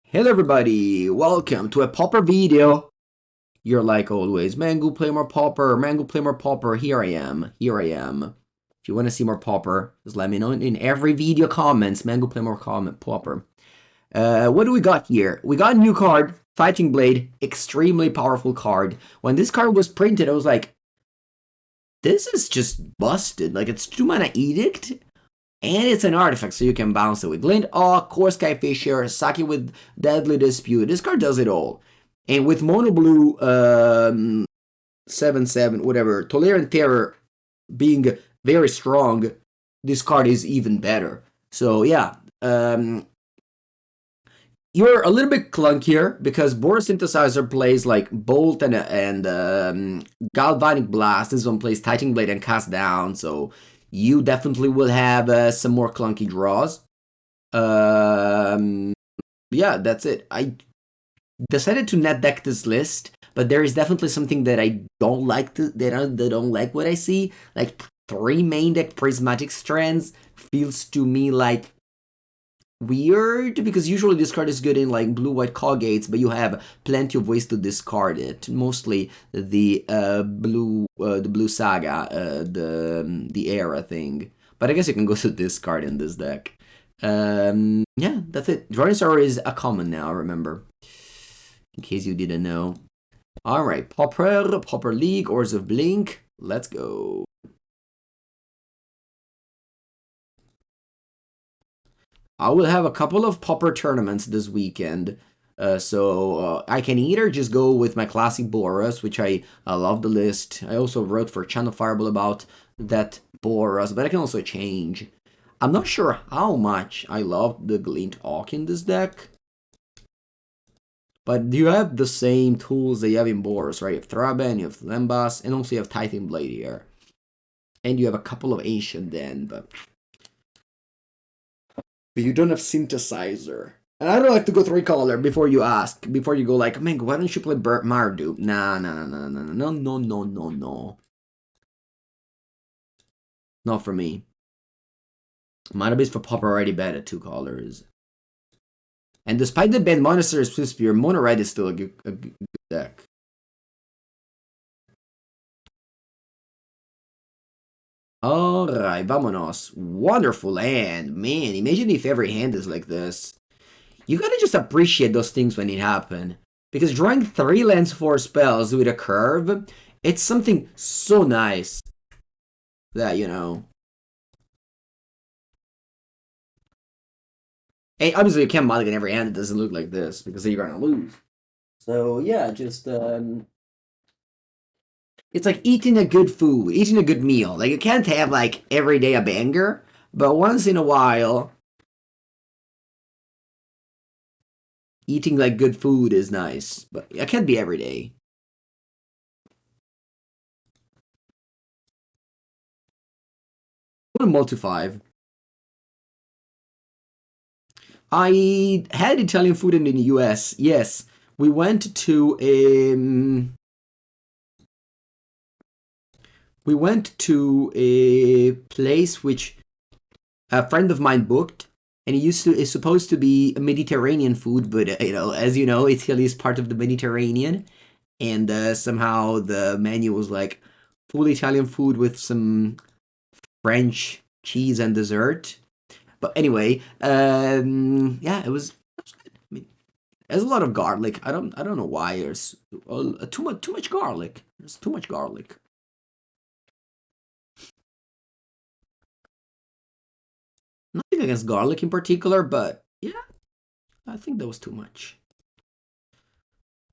Hello everybody, welcome to a Pauper video. You're like always, Mango play more Pauper, Mango play more Pauper, here I am. If you want to see more Pauper, just let me know in every video comments, Mango play more Pauper. What do we got here? We got a new card, Tithing Blade, extremely powerful card. When this card was printed, I was like, this is just busted, like it's 2-mana Edict. And it's an artifact, so you can bounce it with Glint Hawk, Kor Skyfisher, sack it with Deadly Dispute. This card does it all. And with Mono Blue 7/7, whatever, Tolerant Terror being very strong, this card is even better. So yeah, you're a little bit clunkier because Board Synthesizer plays like Bolt and Galvanic Blast. This one plays Tithing Blade and Cast Down, so you definitely will have some more clunky draws. Yeah, that's it. I decided to net deck this list, but there is definitely something that I don't like. That I don't like what I see. Like 3 main deck Prismatic Strands feels to me like weird, because usually this card is good in like blue-white Colgates, but you have plenty of ways to discard it. Mostly the blue saga, the era thing. But I guess you can go to discard in this deck. Yeah, that's it. Drawing Star is a common now, remember, in case you didn't know. All right, Pauper League, Orzhov Blink. Let's go. I will have a couple of Pauper tournaments this weekend, so I can either just go with my classic Boros, which I love the list. I also wrote for Channel Fireball about that Boros, but I can also change. I'm not sure how much I love the Glint Hawk in this deck, but you have the same tools that you have in Boros, right? You have Thraben, you have Lembas, and also you have Tithing Blade here. And you have a couple of Ancient Den, but you don't have Synthesizer. And I don't like to go 3-color before you ask, before you go like, man, why don't you play Mardu? Nah. Not for me. Mana base for Pauper already bad at 2 colors. And despite the banned Monastery Swift Spear, Mono Red is still a good deck. Alright, vámonos. Wonderful hand. Man, imagine if every hand is like this. You gotta just appreciate those things when it happen. Because drawing 3 lands 4 spells with a curve, it's something so nice that, you know. And obviously you can't mulligan every hand that doesn't look like this, because then you're gonna lose. So yeah, just it's like eating a good food, eating a good meal. Like you can't have like every day a banger, but once in a while, eating like good food is nice. But it can't be every day. Go to multi-5. I had Italian food in the US. Yes, we went to a place which a friend of mine booked, and it's supposed to be a Mediterranean food, but you know, as you know, Italy is part of the Mediterranean, and somehow the menu was like full Italian food with some French cheese and dessert. But anyway, yeah, it was good. I mean, there's a lot of garlic. I don't know why there's too much garlic. There's too much garlic. Nothing against garlic in particular, but yeah, I think that was too much.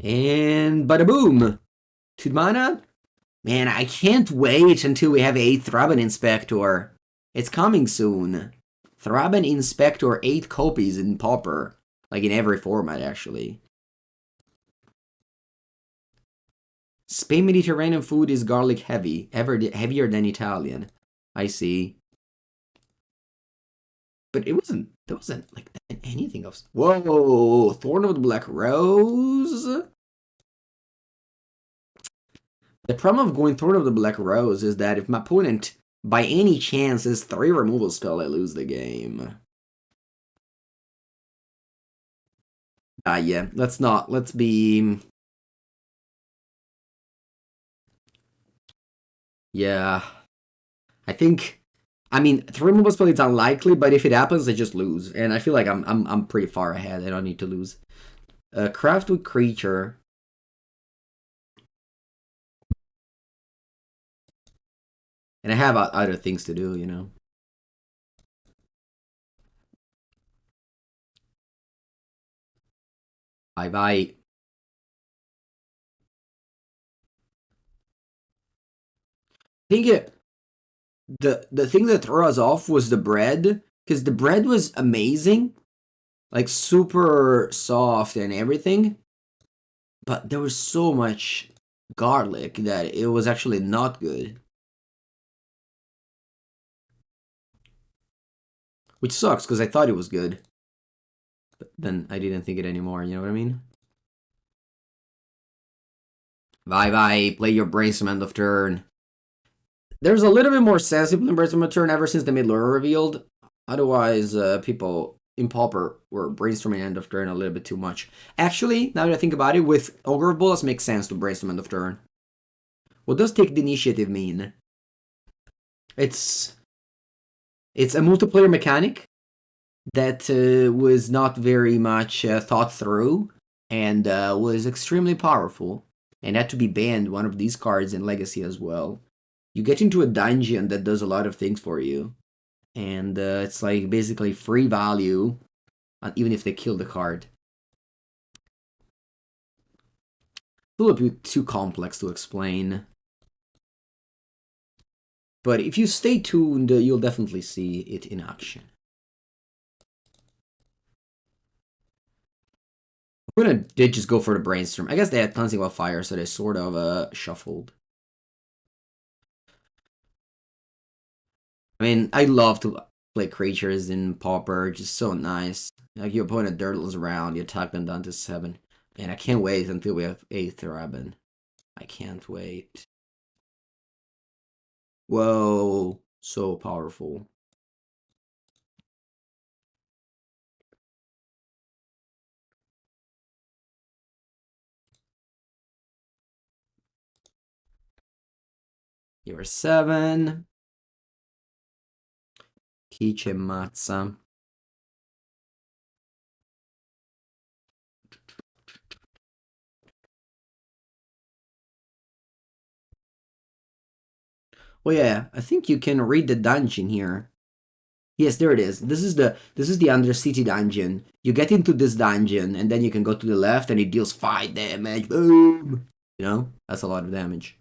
And bada boom! 2 mana? Man, I can't wait until we have a Thraben Inspector. It's coming soon. Thraben Inspector 8 copies in Pauper. Like in every format, actually. Spain Mediterranean food is garlic heavy. Heavier than Italian. I see. But there wasn't like anything else. Whoa! Thorn of the Black Rose? The problem of going Thorn of the Black Rose is that if my opponent, by any chance, is 3 removal spell, I lose the game. Yeah, let's be... Yeah, I mean, 3 possibilities unlikely, but if it happens, I just lose. And I feel like I'm pretty far ahead. I don't need to lose. Craft with creature. And I have other things to do, you know. Bye-bye. I think the thing that threw us off was the bread, because the bread was amazing, like super soft and everything, but there was so much garlic that it was actually not good. Which sucks, because I thought it was good. But then I didn't think it anymore, you know what I mean? Bye-bye, play your Brainstorm end of turn. There's a little bit more sensible in Brainstorm turn ever since the middle are revealed. Otherwise, people in Pauper were brainstorming end of turn a little bit too much. Actually, now that I think about it, with Ogre Bullets makes sense to brainstorm end of turn. What does take the initiative mean? It's a multiplayer mechanic that was not very much thought through and was extremely powerful and had to be banned one of these cards in Legacy as well. You get into a dungeon that does a lot of things for you, and it's like basically free value, even if they kill the card. A little bit too complex to explain. But if you stay tuned, you'll definitely see it in action. I'm gonna did just go for the brainstorm. I guess they had Cleansing of Fire, so they sort of shuffled. I mean, I love to play creatures in Pauper, just so nice. Like your opponent dirtles around, you attack them down to 7. And I can't wait until we have a Thraben. I can't wait. Whoa, so powerful. You're 7. Kichematsa. Well, yeah, I think you can read the dungeon here. Yes, there it is. This is the Undercity dungeon. You get into this dungeon, and then you can go to the left, and it deals 5 damage. Boom! You know, that's a lot of damage.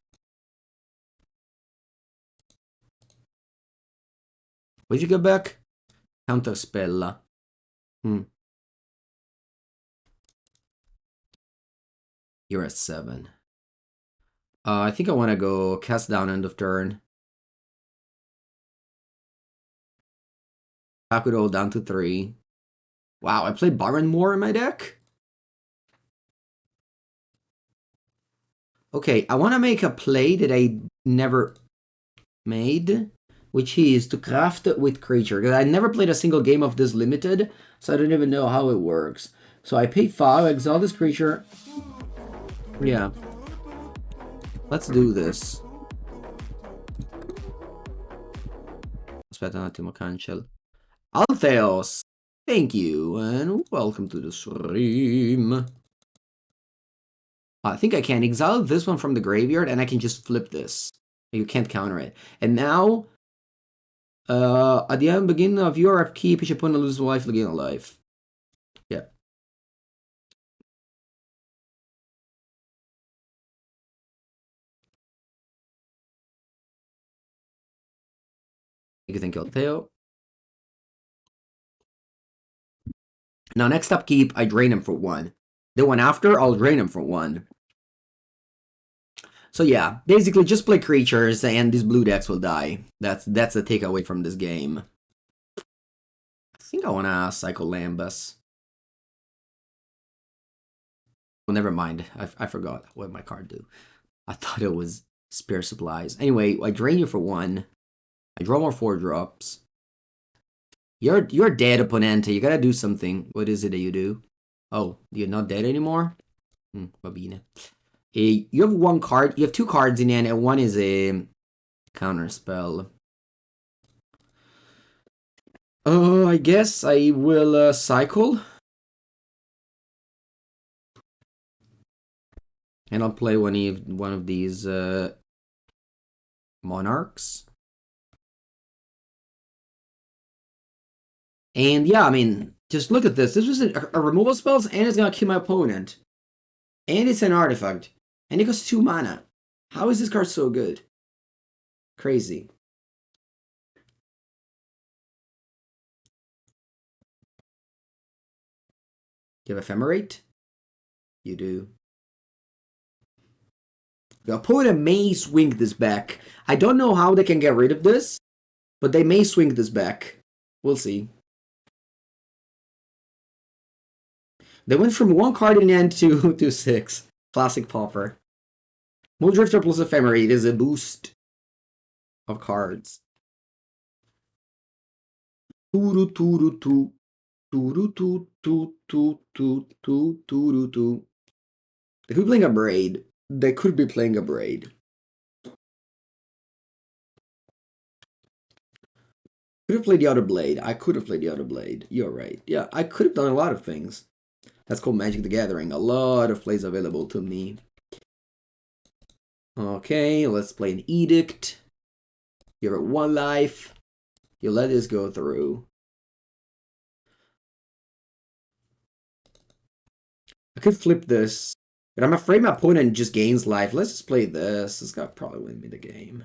Where'd you go back? Counter spell. You're at 7. I think I want to go cast down end of turn. Bakudo down to 3. Wow, I played Barren Moor in my deck? Okay, I want to make a play that I never made, which is to craft with creature. Because I never played a single game of this limited, so I don't even know how it works. So I pay 5, exile this creature. Yeah. Let's do this. Aspetta un attimo, cancel. Altheos, thank you, and welcome to the stream. I think I can exile this one from the graveyard, and I can just flip this. You can't counter it. And now, at the beginning of your upkeep, each opponent loses life, gain a life. Yeah. You can kill Theo. Now, next upkeep, I drain him for 1. The one after, I'll drain him for 1. So yeah, basically just play creatures and these blue decks will die. That's the takeaway from this game. I think I want to cycle Lembas. Well, never mind. I forgot what my card do. I thought it was Spare Supplies. Anyway, I drain you for 1. I draw more 4 drops. You're dead, opponente. You gotta do something. What is it that you do? Oh, you're not dead anymore? Va bene. You have one card. You have two cards in hand, and one is a counter spell. I guess I will cycle. And I'll play one of these monarchs. And yeah, I mean, just look at this. This was a removal spells, and it's gonna kill my opponent. And it's an artifact. And it costs 2 mana. How is this card so good? Crazy. You have Ephemerate? You do. The opponent may swing this back. I don't know how they can get rid of this, but they may swing this back. We'll see. They went from 1 card in hand to 6. Classic Pauper. Muldrifter plus Ephemerate is a boost of cards. They could be playing a Braid. They could be playing a Braid. Could have played the other Blade. I could have played the other Blade. You're right. Yeah, I could have done a lot of things. That's called Magic the Gathering. A lot of plays available to me. Okay, let's play an Edict. You're at 1 life. You let this go through. I could flip this, but I'm afraid my opponent just gains life. Let's just play this. This guy probably win me the game.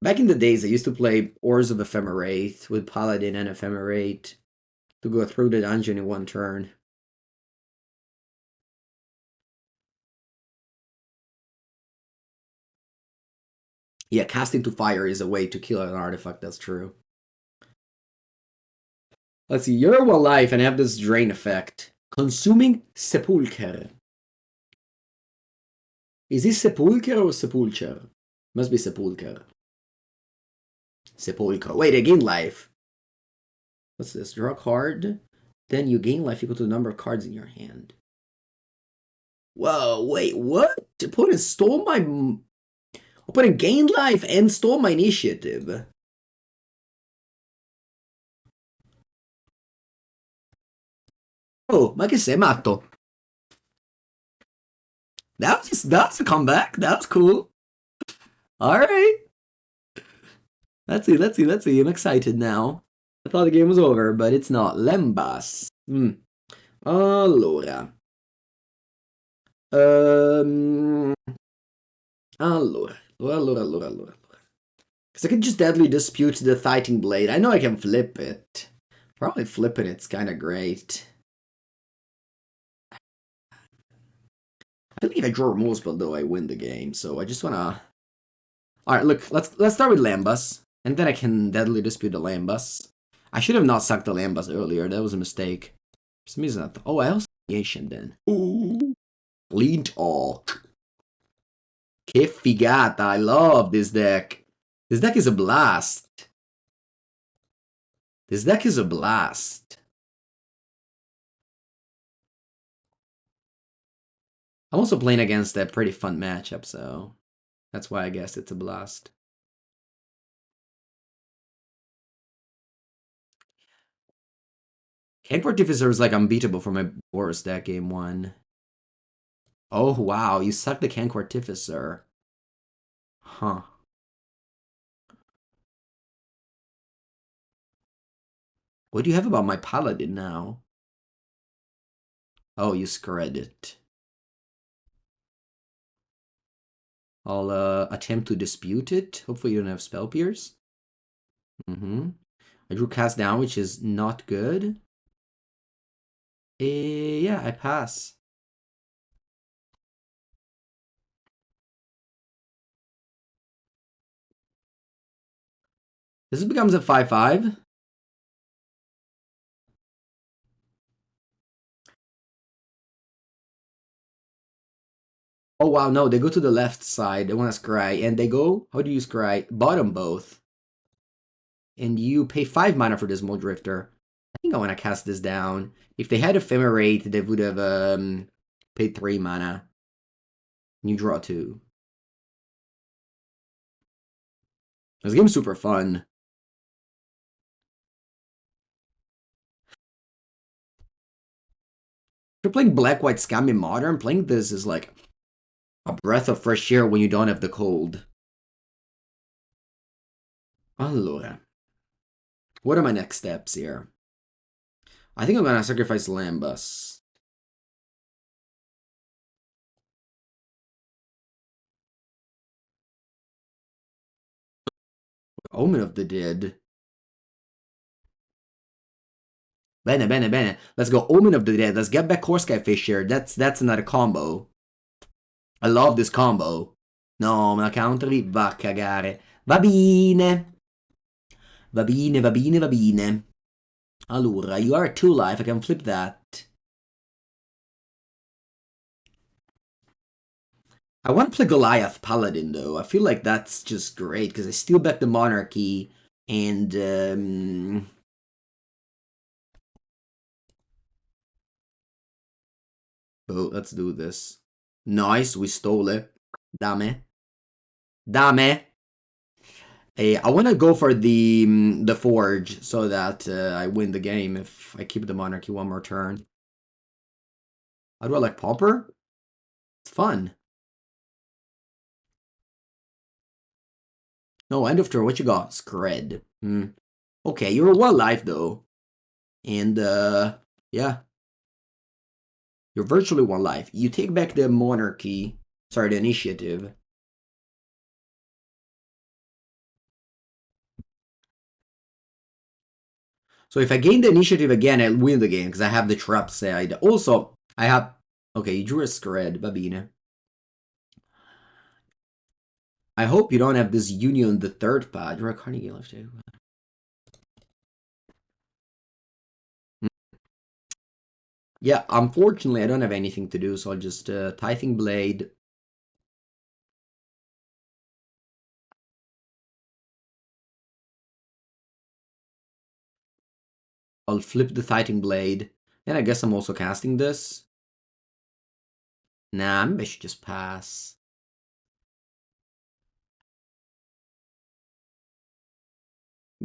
Back in the days, I used to play Orzhov Ephemerate with Paladin and Ephemerate to go through the dungeon in 1 turn. Yeah, casting to fire is a way to kill an artifact, that's true. Let's see, you're 1 life and have this drain effect. Consuming Sepulcher. Is this Sepulcher or Sepulcher? Must be Sepulcher. Sepulcher. Wait, I gain life. What's this? Draw a card. Then you gain life equal to the number of cards in your hand. Whoa, wait, what? Opponent stole my... Opponent gained life and stole my initiative. Oh, ma che sei matto? That's a comeback. That was cool. Alright. Let's see. I'm excited now. I thought the game was over, but it's not. Lembas. Allora. Allora. Because I could just deadly dispute the Tithing Blade. I know I can flip it. Probably flipping it's kind of great. I think if I draw a removal spell, though, I win the game. So I just want to... Alright, look. Let's start with Lembas. And then I can deadly dispute the Lembas. I should have not sucked the Lembas earlier. That was a mistake. For some reason, oh, I also Nation then. Ooh. Glint Hawk. Che figata. I love this deck. This deck is a blast. I'm also playing against a pretty fun matchup, so that's why I guess it's a blast. Kor Artificer is like unbeatable for my Boris deck game 1. Oh wow, you suck the Kor Artificer. Huh. What do you have about my Paladin now? Oh, you scred it. I'll attempt to dispute it. Hopefully you don't have Spell Pierce. I drew Cast Down, which is not good. Yeah, I pass. This becomes a 5/5. Oh wow, no, they go to the left side. They want to scry, and they go. How do you scry? Bottom both. And you pay 5 mana for this Muldrifter. I think I want to cast this down. If they had Ephemerate, they would have paid 3 mana. And you draw 2. This game's super fun. If you're playing Black-White Scammy Modern, playing this is like a breath of fresh air when you don't have the cold. Allora. What are my next steps here? I think I'm gonna sacrifice Lembas. Omen of the Dead. Bene, bene, bene. Let's go Omen of the Dead. Let's get back Kor Skyfisher. That's another combo. I love this combo. No, me la country? Va a cagare. Va bene. Va bene, va bene, va bene. Allora, you are at 2 life. I can flip that. I want to play Goliath Paladin, though. I feel like that's just great, because I steal back the Monarchy, and, oh, let's do this. Nice, we stole it. Dame. Dame! Hey, I want to go for the Forge, so that I win the game if I keep the Monarchy one more turn. How do I like Pauper? It's fun. No, end of turn. What you got? Scred. Okay, you're 1 life though. And yeah. You're virtually 1 life. You take back the Monarchy. Sorry, the Initiative. So if I gain the Initiative again, I'll win the game, because I have the trap side. Also, I have... Okay, you drew a Scred. Va bene. I hope you don't have this Union the third pad. You're a Carnegie left too. Yeah, unfortunately, I don't have anything to do, so I'll just Tithing Blade. I'll flip the Tithing Blade. And I guess I'm also casting this. Nah, maybe I should just pass.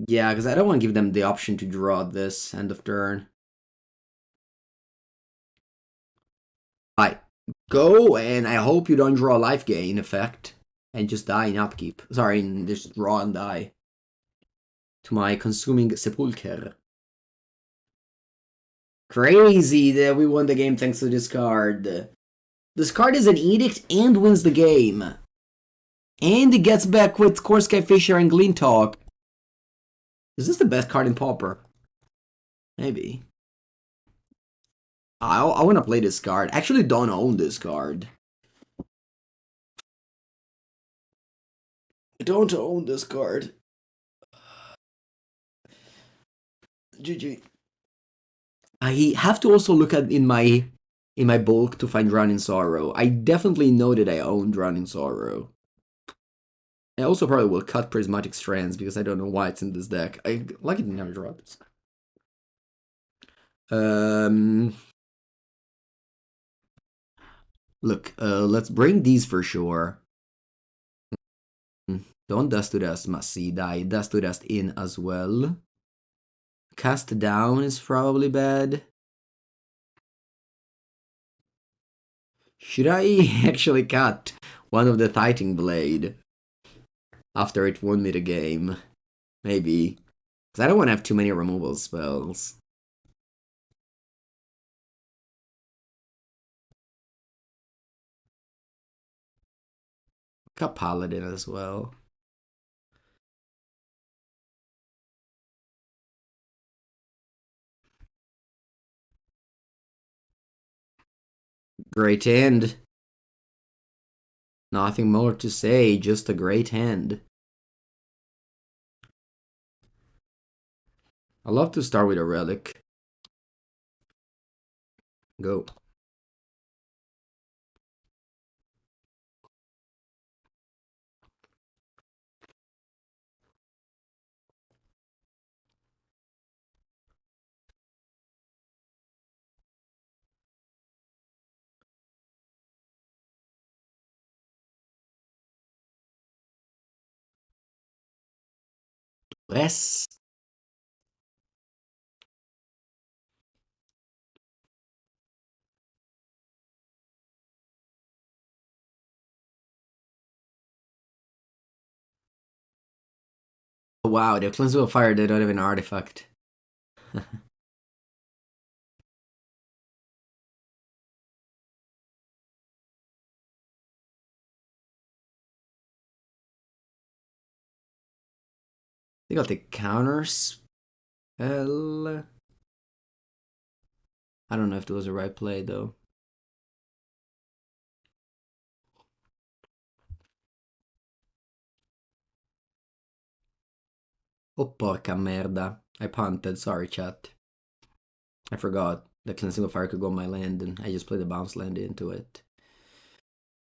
Yeah, because I don't want to give them the option to draw this end of turn. Alright, go, and I hope you don't draw a life gain effect. And just die in upkeep. Sorry, just draw and die. To my Consuming Sepulcher. Crazy that we won the game thanks to this card. This card is an Edict and wins the game. And it gets back with Kor Skyfisher and Glint Hawk. Is this the best card in Pauper? Maybe. I want to play this card. I actually don't own this card. I don't own this card. GG. I have to also look at in my bulk to find Drowning Sorrow. I definitely know that I own Drowning Sorrow. I also probably will cut Prismatic Strands because I don't know why it's in this deck. I like it never draw this. Look, let's bring these for sure. Don't Dust to Dust, must see, die. Dust to Dust in as well. Cast down is probably bad. Should I actually cut one of the Tithing Blade after it won me the game? Maybe. Because I don't want to have too many removal spells. Got Paladin as well. Great hand. Nothing more to say, just a great hand. I love to start with a relic. Go. Duress. Oh, wow, the Cleanse of Fire, they don't have an artifact. They got the counter spell. I don't know if it was the right play though. Oh, porca merda. I punted. Sorry, chat. I forgot the Cleansing of Fire could go on my land, and I just played the bounce land into it.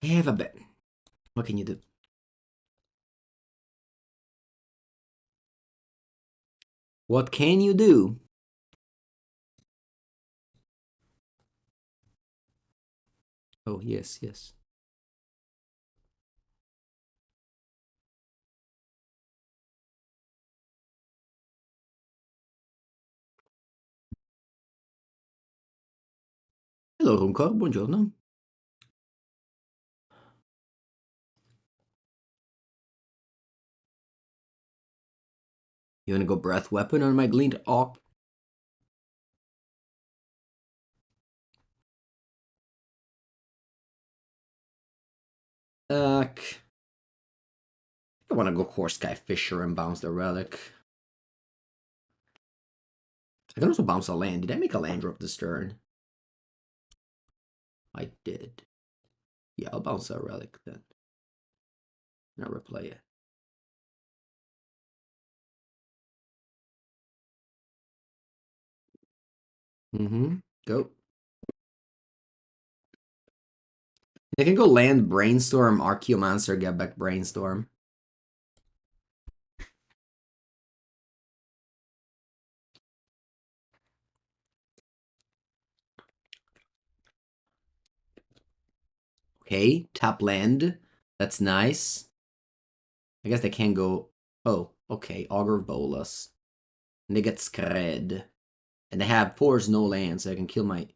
Have a bet. What can you do? What can you do? Oh, yes, yes. Hello, Runkor. Buongiorno. You wanna go Breath Weapon on my Glint Hawk? I wanna go Kor Skyfisher and bounce the Relic. I can also bounce a land. Did I make a land drop this turn? I did. Yeah, I'll bounce a Relic then. Now replay it. Go. I can go land Brainstorm, Archaeomancer, get back Brainstorm. Okay, tap land. That's nice. I guess they can go. Oh, okay. Augur Bolus. And they get Skred. And they have 4 no lands, so I can kill my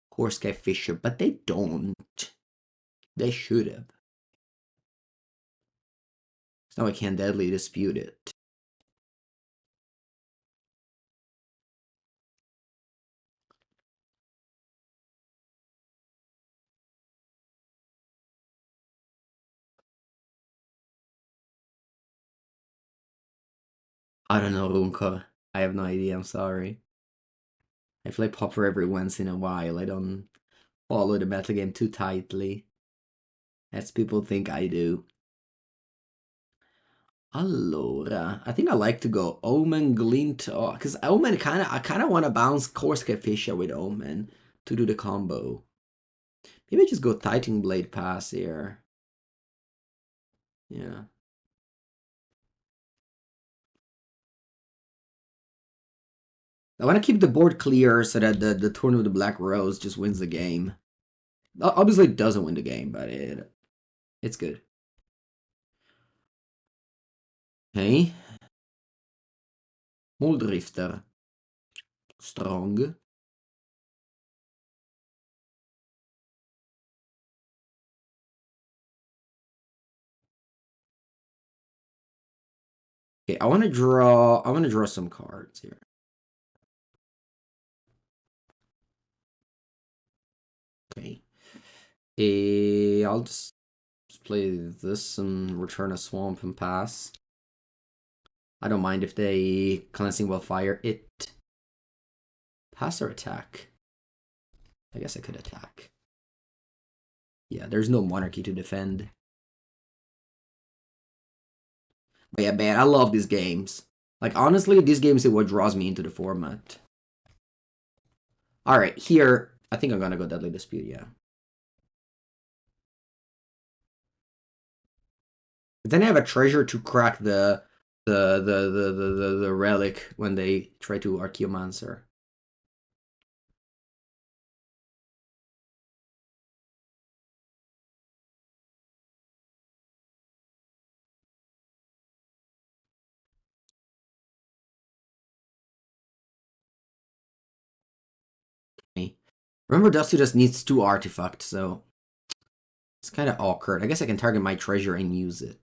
Kor Skyfisher, but they don't. They should have. So now I can deadly dispute it. I don't know, Runkor. I have no idea, I'm sorry. I play Pauper every once in a while. I don't follow the metagame too tightly, as people think I do. Allora, I think I like to go Omen, Glint, because Omen I kind of want to bounce Kor Skyfisher with Omen to do the combo. Maybe I just go Tithing Blade pass here. Yeah. I want to keep the board clear so that the Thorn of the Black Rose just wins the game. Obviously, it doesn't win the game, but it's good. Okay. Muldrifter. Strong. Okay, I want to draw some cards here. Okay. I'll just play this and return a swamp and pass. I don't mind if they Cleansing will fire it. Pass or attack? I guess I could attack. Yeah, there's no monarchy to defend. But yeah, man, I love these games. Like, honestly, these games are what draws me into the format. Alright, here, I think I'm gonna go Deadly Dispute, yeah. But then I have a treasure to crack the relic when they try to Archaeomancer. Remember, Dusty just needs 2 artifacts, so it's kind of awkward. I guess I can target my treasure and use it.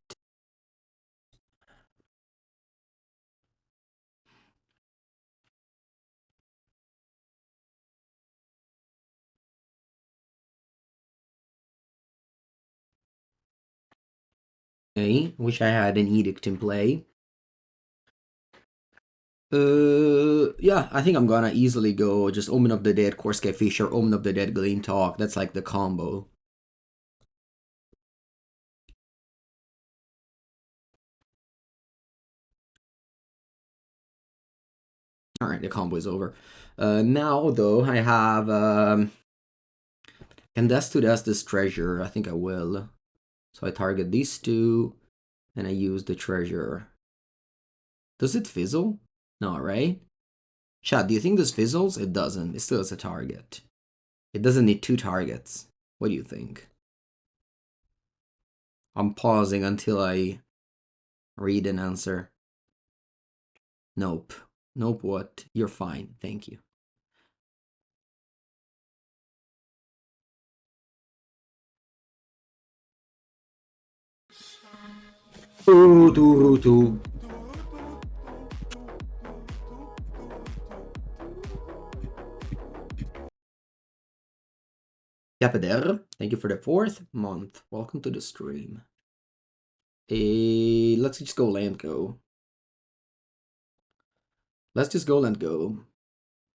Okay, wish I had an edict in play. Yeah, I think I'm gonna easily go just Omen of the Dead, Kor Skyfisher, Omen of the Dead, Glint Hawk. That's like the combo. Alright, the combo is over. Now, though, I have... can dust to dust this treasure. I think I will. So I target these 2, and I use the treasure. Does it fizzle? No, right? Chat, do you think this fizzles? It doesn't. It still is a target. It doesn't need 2 targets. What do you think? I'm pausing until I read an answer. Nope. Nope what? You're fine. Thank you. Turutu. Yapeder, thank you for the 4th month. Welcome to the stream. Let's just go land go. Let's just go land go.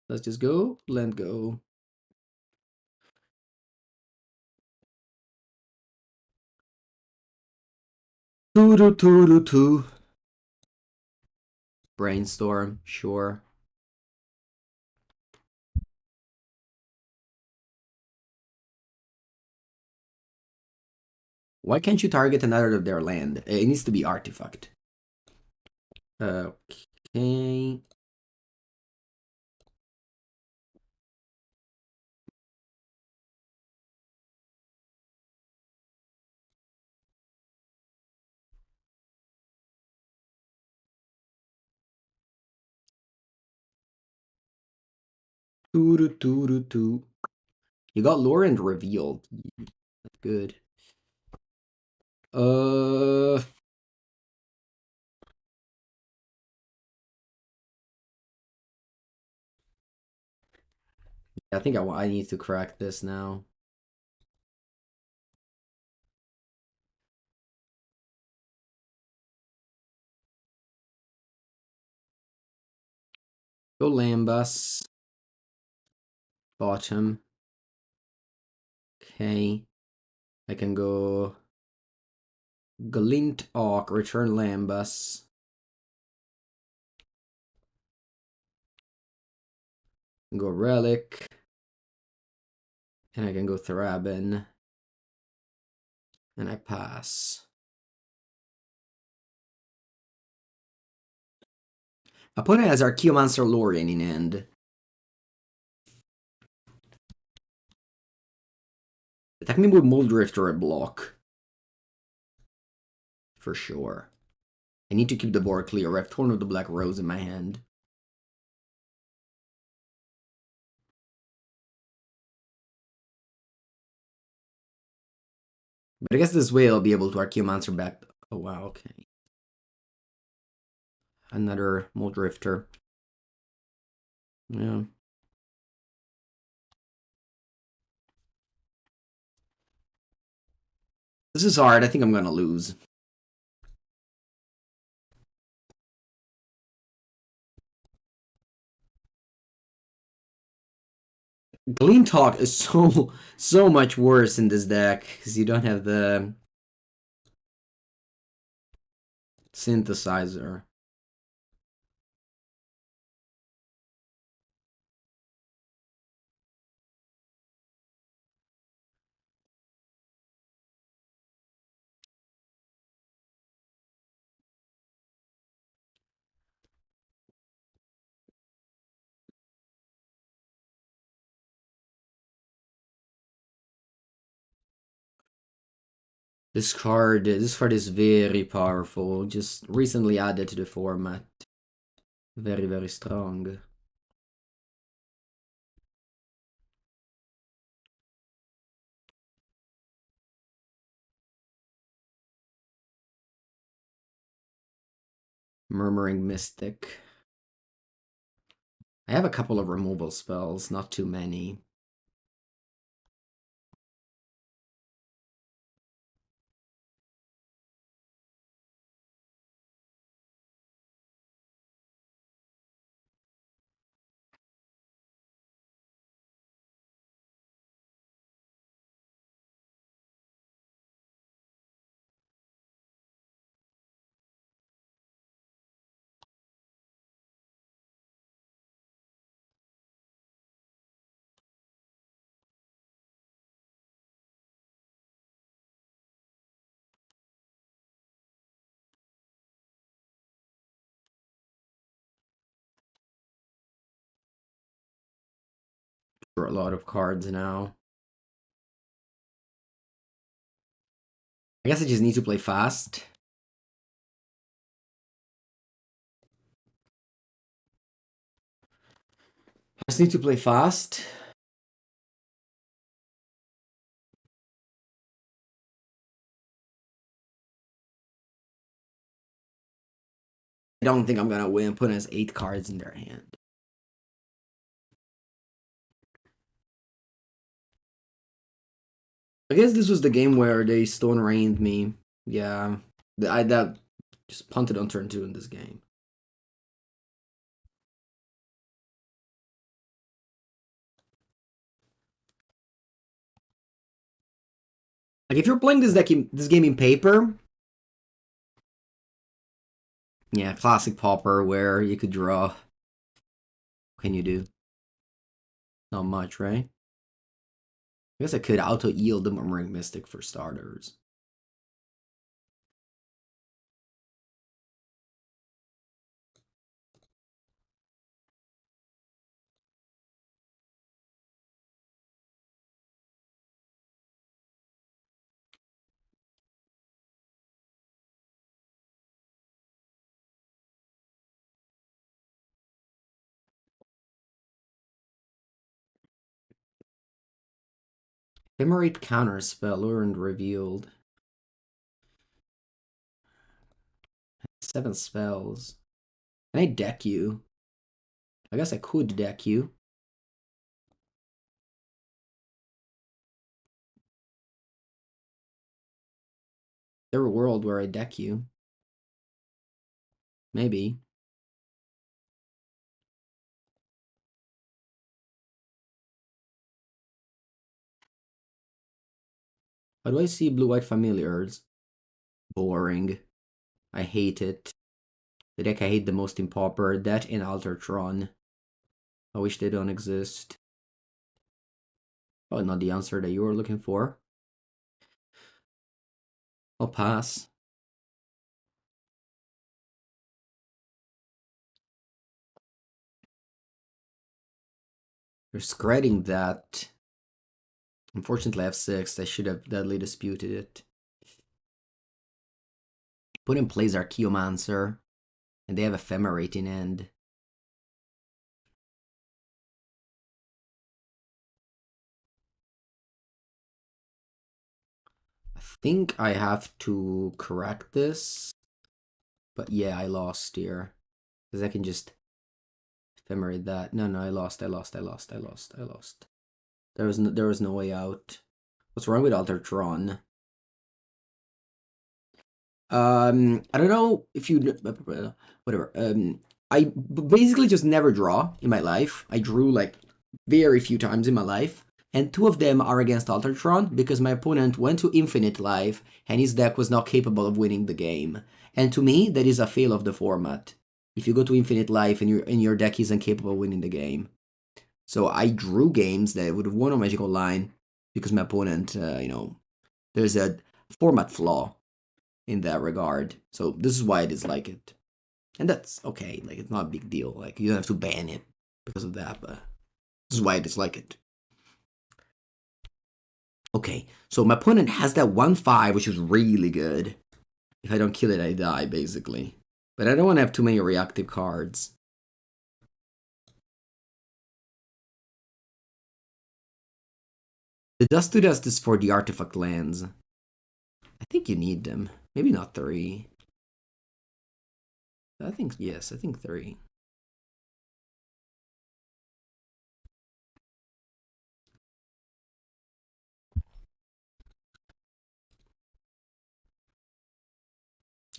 Let's just go land go. Turutu. Brainstorm, sure. Why can't you target another of their land? It needs to be artifact. Okay. You got Lauren revealed. That's good. I think I need to crack this now. Go Lembas. Bottom. Okay. I can go Glint Hawk, return Lembas. Go Relic. And I can go Thraben. And I pass. Opponent has Archaeomancer Lorien in hand. Attack me with Muldrifter at block. For sure. I need to keep the board clear. I have Thorn of the Black Rose in my hand. But I guess this way I'll be able to Archaeomancer back. Oh wow, okay. Another Muldrifter. Yeah. This is hard. I think I'm gonna lose. Glint Hawk is so much worse in this deck because you don't have the synthesizer. This card is very powerful. Just recently added to the format. Very, very strong. Murmuring Mystic. I have a couple of removal spells, not too many. For a lot of cards now. I guess I just need to play fast. I just need to play fast. I don't think I'm gonna win. Opponent has 8 cards in their hand. I guess this was the game where they Stone Rained me. Yeah. I that just punted on turn 2 in this game. Like if you're playing this game in paper, yeah, classic Pauper where you could draw. What can you do? Not much, right? I guess I could auto-yield the Murmuring Mystic for starters. Ephemerate counterspell learned revealed. 7 spells. Can I deck you? I guess I could deck you. There a world where I deck you. Maybe. How do I see blue-white familiars? Boring. I hate it. The deck I hate the most in Pauper, that and Altertron. I wish they don't exist. Oh, not the answer that you were looking for. I'll pass. You're scratching that. Unfortunately, I have 6. I should have deadly disputed it. Put in plays Archaeomancer, and they have Ephemerate in end. I think I have to correct this. But yeah, I lost here. Because I can just Ephemerate that. No, I lost. There was no way out. What's wrong with Altertron? I don't know if you whatever. I basically just never draw in my life. I drew like very few times in my life, and 2 of them are against Altertron because my opponent went to infinite life and his deck was not capable of winning the game. And to me, that is a fail of the format. If you go to infinite life and your deck is incapable of winning the game. So I drew games that would have won on Magic Online because my opponent, there's a format flaw in that regard. So this is why I dislike it. And that's okay. Like, it's not a big deal. Like, you don't have to ban it because of that, but this is why I dislike it. Okay, so my opponent has that 1/5, which is really good. If I don't kill it, I die, basically. But I don't want to have too many reactive cards. The Dust to Dust is for the artifact lands. I think you need them. Maybe not 3. I think, yes, I think 3.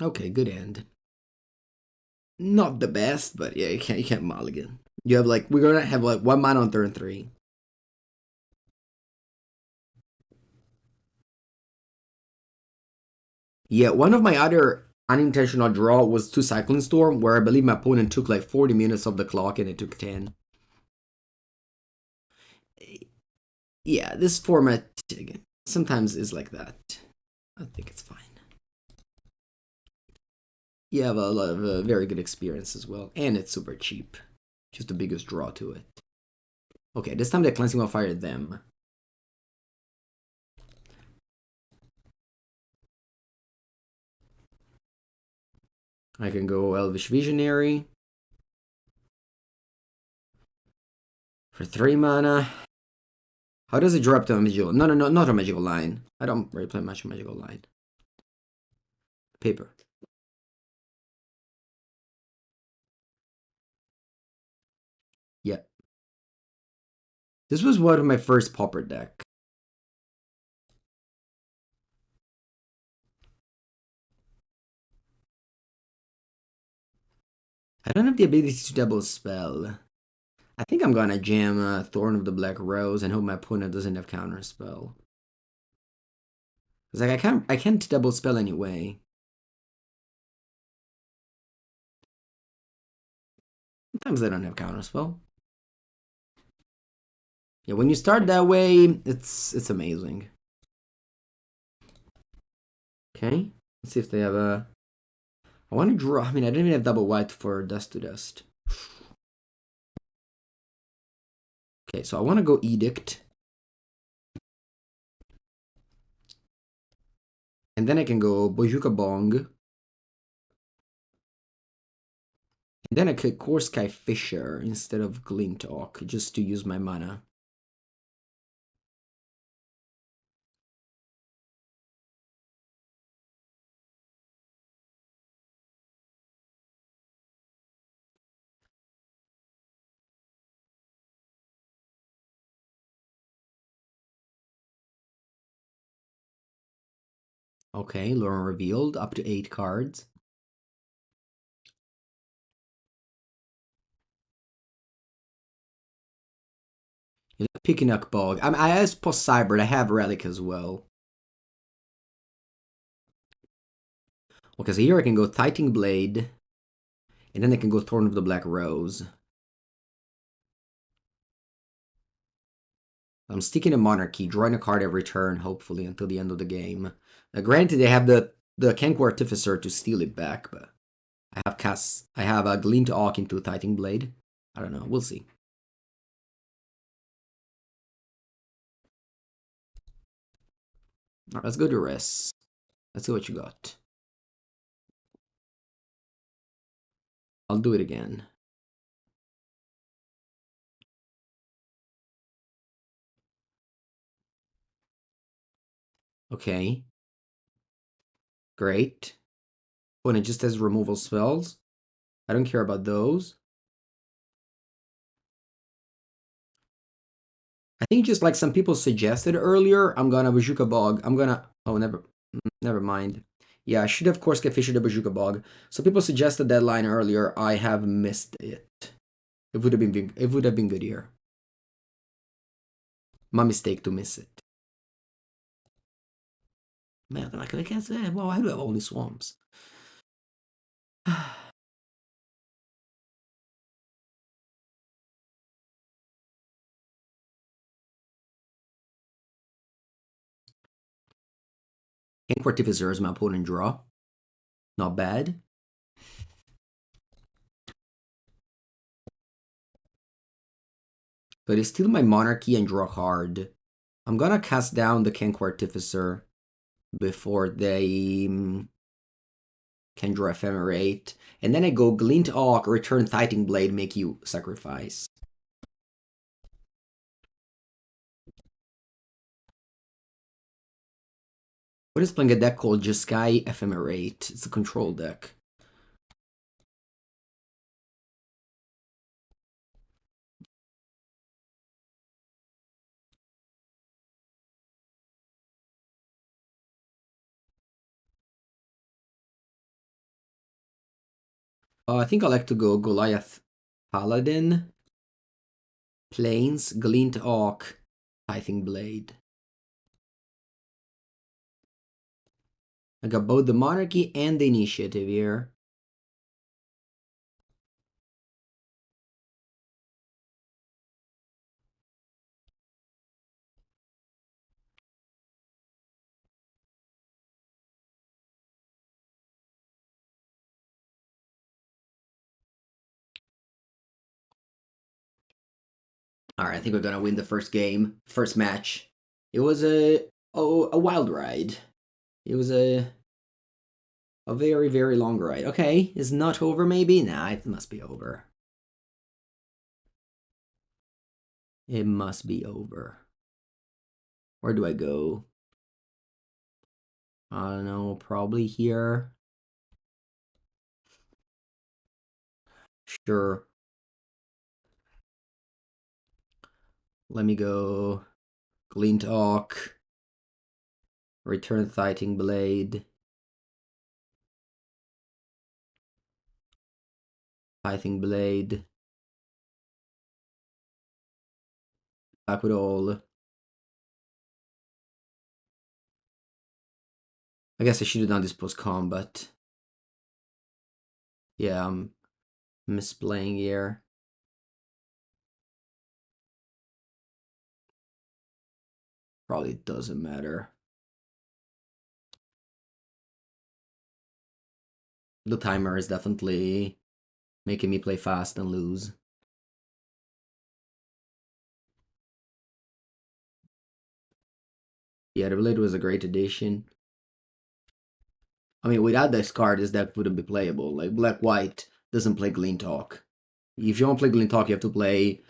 Okay, good end. Not the best, but yeah, you can't mulligan. You have like, we're gonna have like 1 mana on turn 3. Yeah, one of my other unintentional draw was 2 Cyclone Storm, where I believe my opponent took like 40 minutes of the clock and it took 10. Yeah, this format, again, sometimes is like that. I think it's fine. You have a lot of very good experience as well, and it's super cheap. Just the biggest draw to it. Okay, this time the Cleansing will fire them. I can go Elvish Visionary for 3 mana. How does it drop to a magical? No, not a magical line. I don't really play much magical line. Paper. Yeah. This was one of my first Pauper deck. I don't have the ability to double spell. I think I'm gonna jam Thorn of the Black Rose and hope my opponent doesn't have counter spell. Cause like I can't double spell anyway. Sometimes they don't have counter spell. Yeah, when you start that way, it's amazing. Okay, let's see if they have a. I want to draw. I mean, I didn't even have double white for Dust to Dust. Okay, so I want to go Edict. And then I can go Bojuka Bog. And then I could Kor Skyfisher instead of Glint Hawk, just to use my mana. Okay, Lure revealed, up to 8 cards. You like picking up Bog. I asked Post Cybert, I have Relic as well. Okay, so here I can go Tithing Blade. And then I can go Thorn of the Black Rose. I'm sticking a Monarchy, drawing a card every turn, hopefully, until the end of the game. Granted, they have the Kenku Artificer to steal it back, but I have a Glint Hawk into Tithing Blade. I don't know, we'll see. Alright, let's go to Duress. Let's see what you got. I'll do it again. Okay. Great. Oh, and it just has removal spells. I don't care about those. I think just like some people suggested earlier, I'm gonna Bojuka Bog. I'm gonna. Oh, never mind. Yeah, I should have Kor Skyfisher the Bojuka Bog. So people suggested that line earlier. I have missed it. It would have been good here. My mistake to miss it. Man, like I can't say. Well, I do have only swamps. Ink Artificer is my opponent draw. Not bad. But it's still my Monarchy and draw card. I'm gonna cast down the Kenku Artificer before they can draw Ephemerate. And then I go Glint Hawk, return Tithing Blade, make you sacrifice. What is playing a deck called Jeskai Ephemerate? It's a control deck. I think I like to go Goliath Paladin, Plains, Glint Hawk, Tithing Blade. I got both the Monarchy and the Initiative here. Alright, I think we're gonna win the first game, first match. It was a wild ride. It was a very, very long ride. Okay, it's not over maybe? Nah, it must be over. It must be over. Where do I go? I don't know, probably here. Sure. Let me go Glint Hawk, return Tithing Blade, Tithing Blade, back with all. I guess I should have done this post-combat. Yeah, I'm misplaying here. Probably doesn't matter. The timer is definitely making me play fast and lose. Yeah, the Blade was a great addition. I mean, without this card, this deck wouldn't be playable. Like, Black-White doesn't play Glint Hawk. If you want to play Glint Hawk, you have to play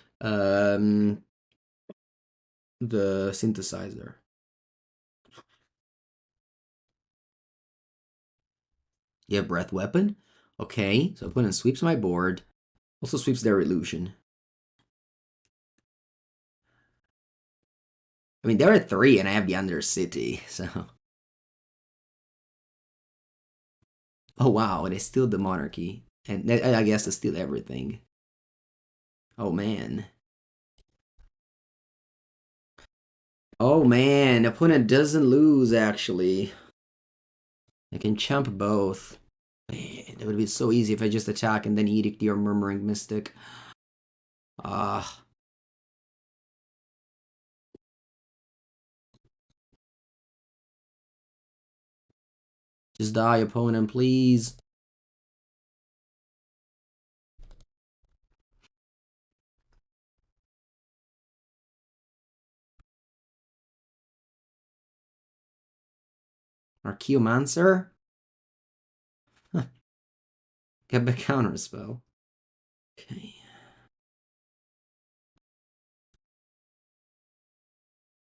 the Synthesizer. Yeah, Breath Weapon. Okay, so opponent sweeps my board. Also sweeps their illusion. I mean, they're at 3 and I have the Undercity, so... Oh wow, they steal the Monarchy. And I guess they steal everything. Oh man. Oh man, opponent doesn't lose actually. I can chump both. Man, that would be so easy if I just attack and then Edict your Murmuring Mystic. Ah. Just die, opponent, please. Archaeomancer? Huh. Get back counter spell. Okay.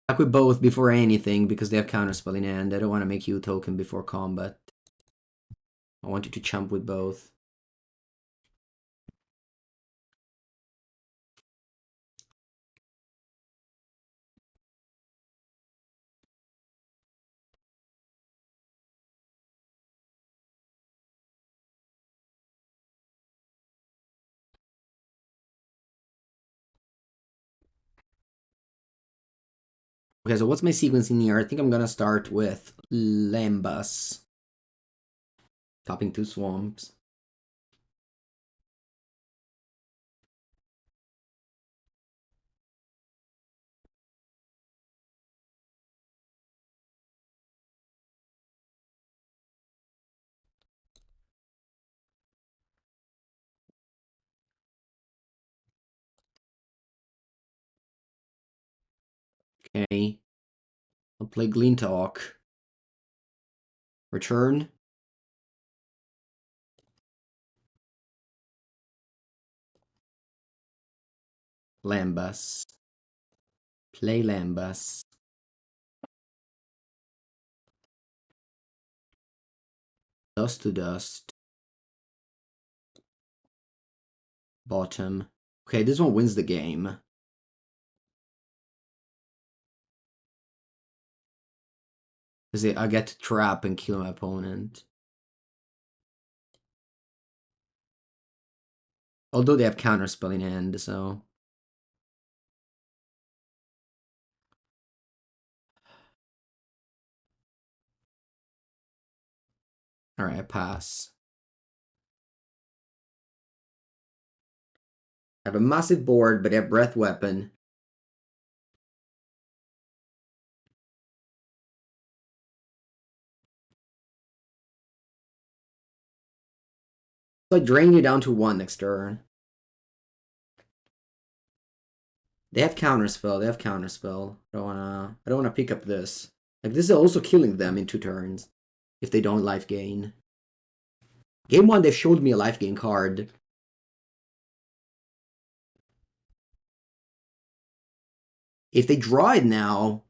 Attack with both before anything because they have counterspell in hand. I don't want to make you token before combat. I want you to chump with both. Okay, so what's my sequence in here? I think I'm gonna start with Lembas. Topping 2 swamps. Okay. I'll play Glint Hawk. Return. Lembas. Play Lembas. Dust to dust. Bottom. Okay, this one wins the game. Because I get to trap and kill my opponent. Although they have counterspell in hand, so... Alright, I pass. I have a massive board, but I have Breath Weapon. So I drain you down to 1 next turn. They have counterspell. They have counterspell. I don't wanna pick up this. Like, this is also killing them in 2 turns if they don't life gain. Game 1, they showed me a life gain card. If they draw it now,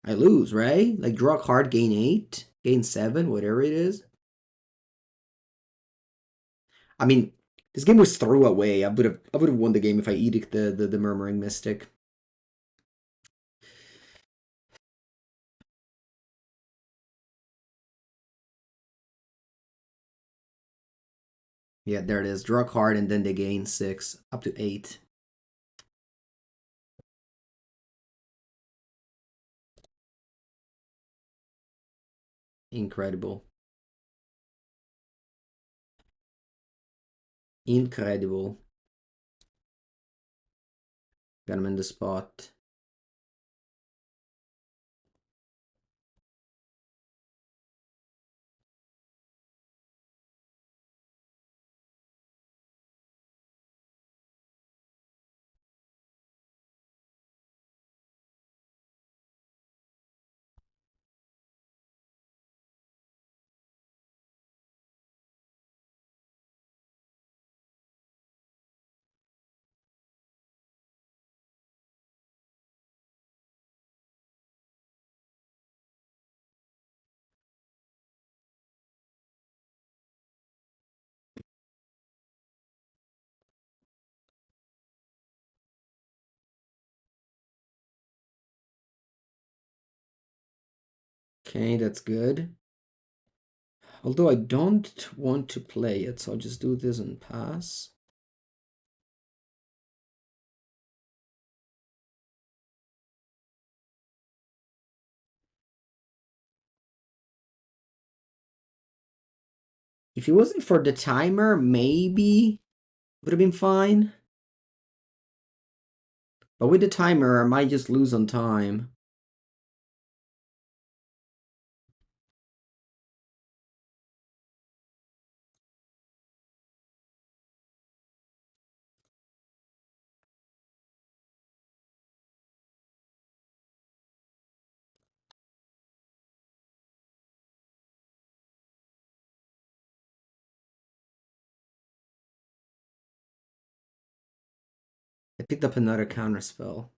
I lose, right? Like, draw a card, gain 8, gain 7, whatever it is. I mean, this game was throwaway. I would have won the game if I edict the Murmuring Mystic. Yeah, there it is. Draw a card and then they gain 6 up to 8. Incredible. Incredible. Got him in the spot. Okay, that's good. Although I don't want to play it, so I'll just do this and pass. If it wasn't for the timer, maybe would have been fine. But with the timer, I might just lose on time. I picked up another counterspell.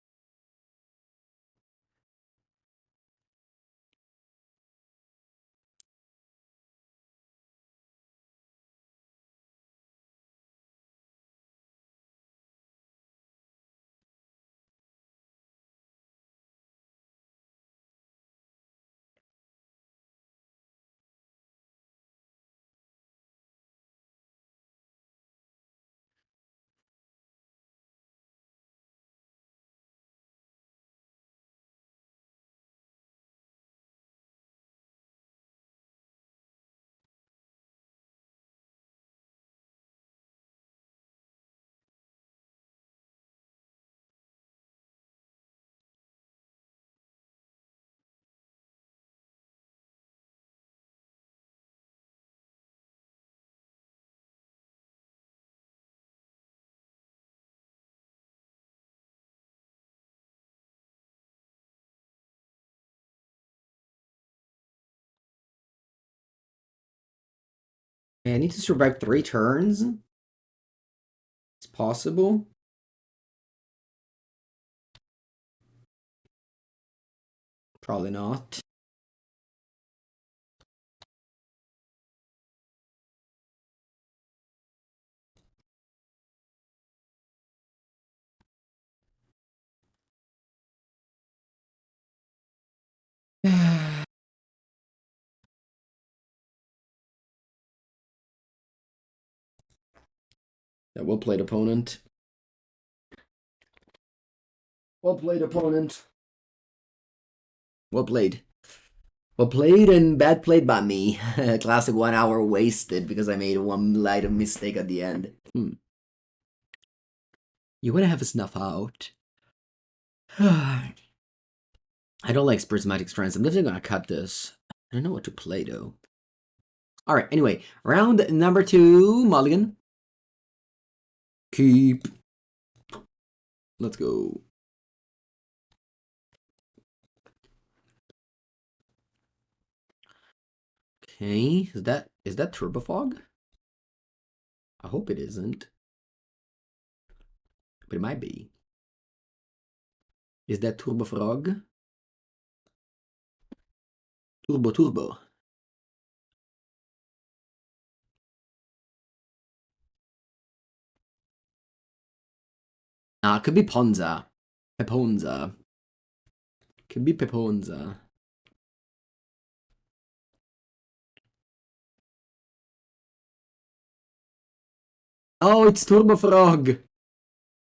Okay, I need to survive 3 turns. It's possible. Probably not. Yeah, well played, opponent. Well played, opponent. Well played. Well played and bad played by me. Classic 1 hour wasted because I made one light mistake at the end. You wanna have a snuff out? I don't like Prismatic Strands. I'm definitely gonna cut this. I don't know what to play though. Alright, anyway, round number 2, Mulligan. Keep. Let's go. Okay, is that TurboFog? I hope it isn't. But it might be. Is that TurboFrog? Turbo. Ah, it could be Ponza. Peponza. Could be Peponza. Oh, it's TurboFrog.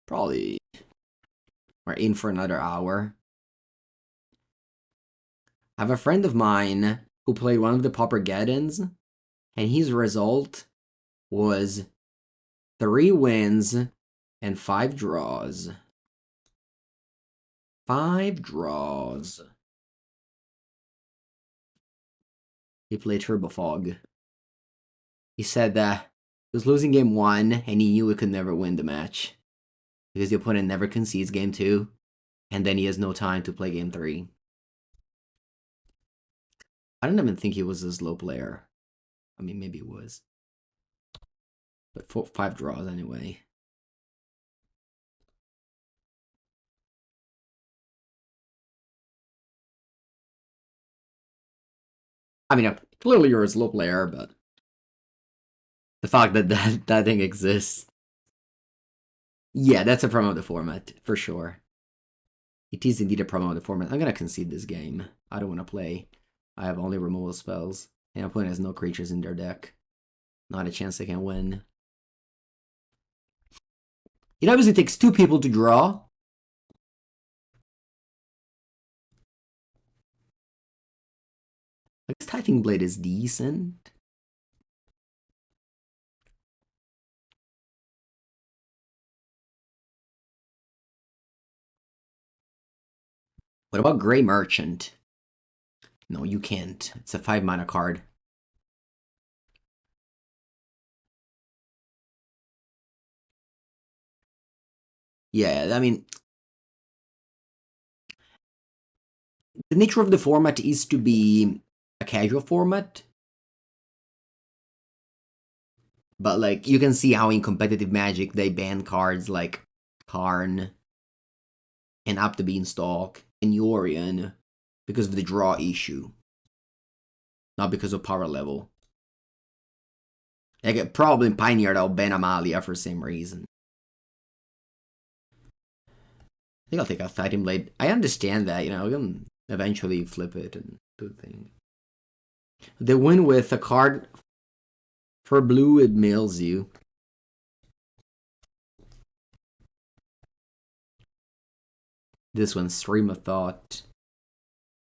Probably. We're in for another hour. I have a friend of mine who played one of the Pauper Geddons, and his result was 3 wins and 5 draws. 5 draws. He played TurboFog. He said that he was losing game 1 and he knew he could never win the match. Because the opponent never concedes game 2, and then he has no time to play game 3. I don't even think he was a slow player. I mean, maybe he was. But 5 draws anyway. I mean, clearly you're a slow player, but the fact that that thing exists. Yeah, that's a promo of the format, for sure. It is indeed a promo of the format. I'm gonna concede this game. I don't want to play. I have only removal spells. And opponent has no creatures in their deck. Not a chance they can win. It obviously takes 2 people to draw. I guess Tithing Blade is decent. What about Grey Merchant? No, you can't. It's a 5 mana card. Yeah, I mean, the nature of the format is to be a casual format. But, like, you can see how in competitive Magic they ban cards like Karn and Up the Beanstalk and Yorion because of the draw issue. Not because of power level. Like, probably Pioneer that'll ban Amalia for the same reason. I think I'll take a Tithing Blade. I understand that, you know, I can eventually flip it and do the thing. They win with a card for blue, it mails you. This one's Stream of Thought.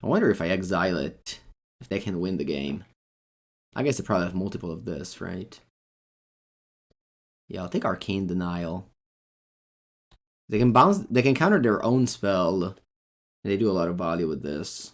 I wonder if I exile it, if they can win the game. I guess they probably have multiple of this, right? Yeah, I'll take Arcane Denial. They can counter their own spell. And they do a lot of value with this.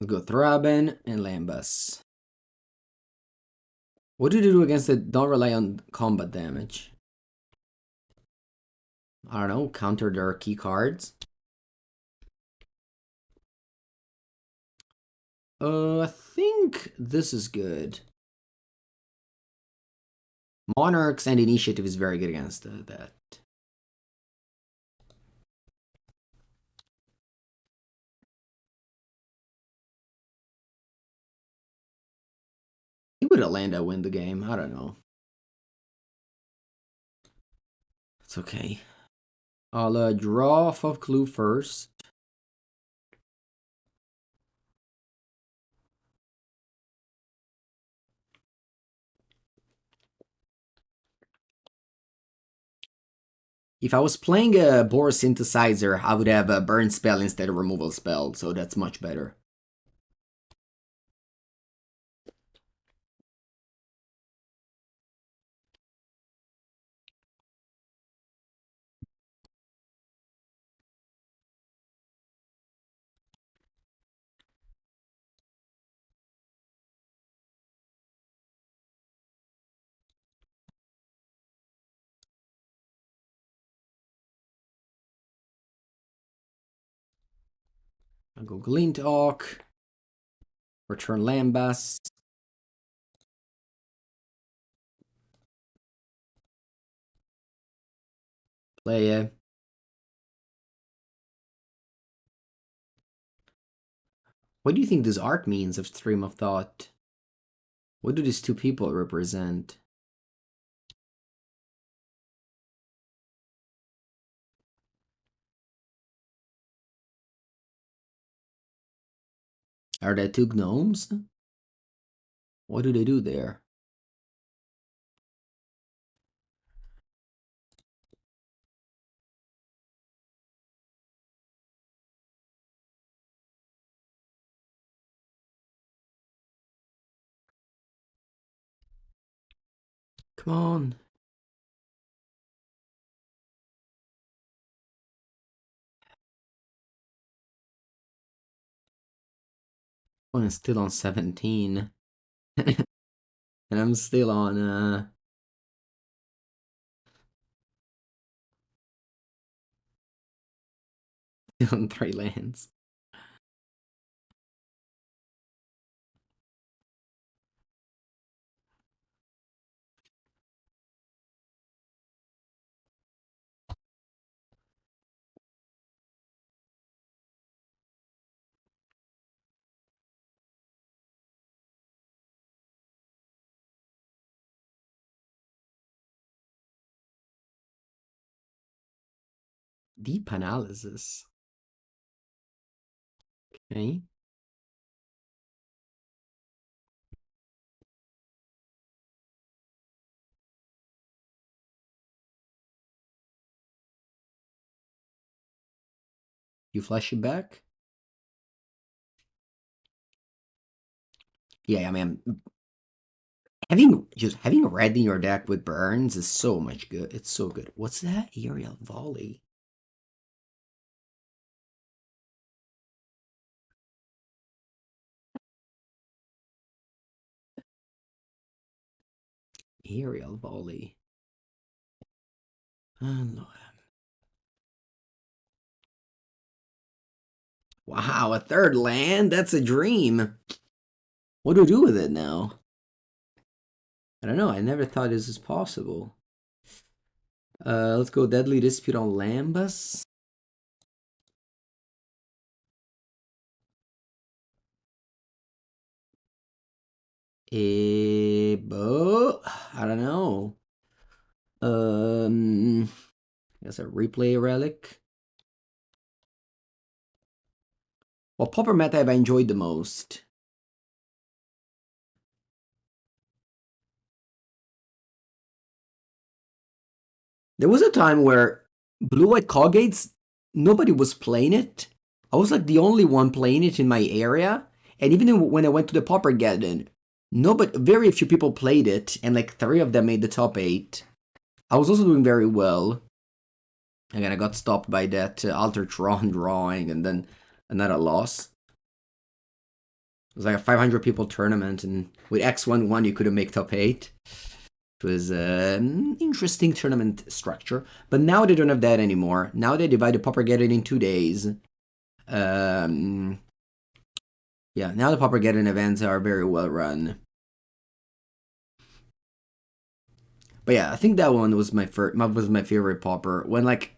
Let's go Thraben and Lembas. What do they do against it? Don't rely on combat damage. I don't know, counter their key cards. I think this is good. Monarchs and Initiative is very good against that. He would have landed win the game. I don't know. It's okay. I'll draw off of clue first. If I was playing a Boar Synthesizer, I would have a burn spell instead of removal spell, so that's much better. I'll go Glint Hawk. Return Lembas. Play it. What do you think this art means of Stream of Thought? What do these two people represent? Are they two gnomes? What do they do there? Come on. One is still on 17. And I'm still on on 3 lands. Deep analysis. Okay. You flash it back? Yeah, I mean, having red in your deck with burns is so much good. It's so good. What's that? Aerial volley. Aerial volley. Wow, a third land? That's a dream. What do we do with it now? I don't know. I never thought this was possible. Let's go Deadly Dispute on Lembas. I don't know. I guess a replay relic. What Pauper meta have I enjoyed the most? There was a time where Blue-White Coggates, nobody was playing it. I was like the only one playing it in my area. And even when I went to the Pauper Garden, very few people played it, and like 3 of them made the top 8. I was also doing very well. Again, I got stopped by that Alter Tron drawing, and then another loss. It was like a 500 people tournament, and with X11 you couldn't make top 8. It was an interesting tournament structure, but now they don't have that anymore. Now they divide the Paupergeddon in 2 days. Yeah, now the Paupergeddon events are very well run. But yeah, I think that one was my favorite Pauper. When like,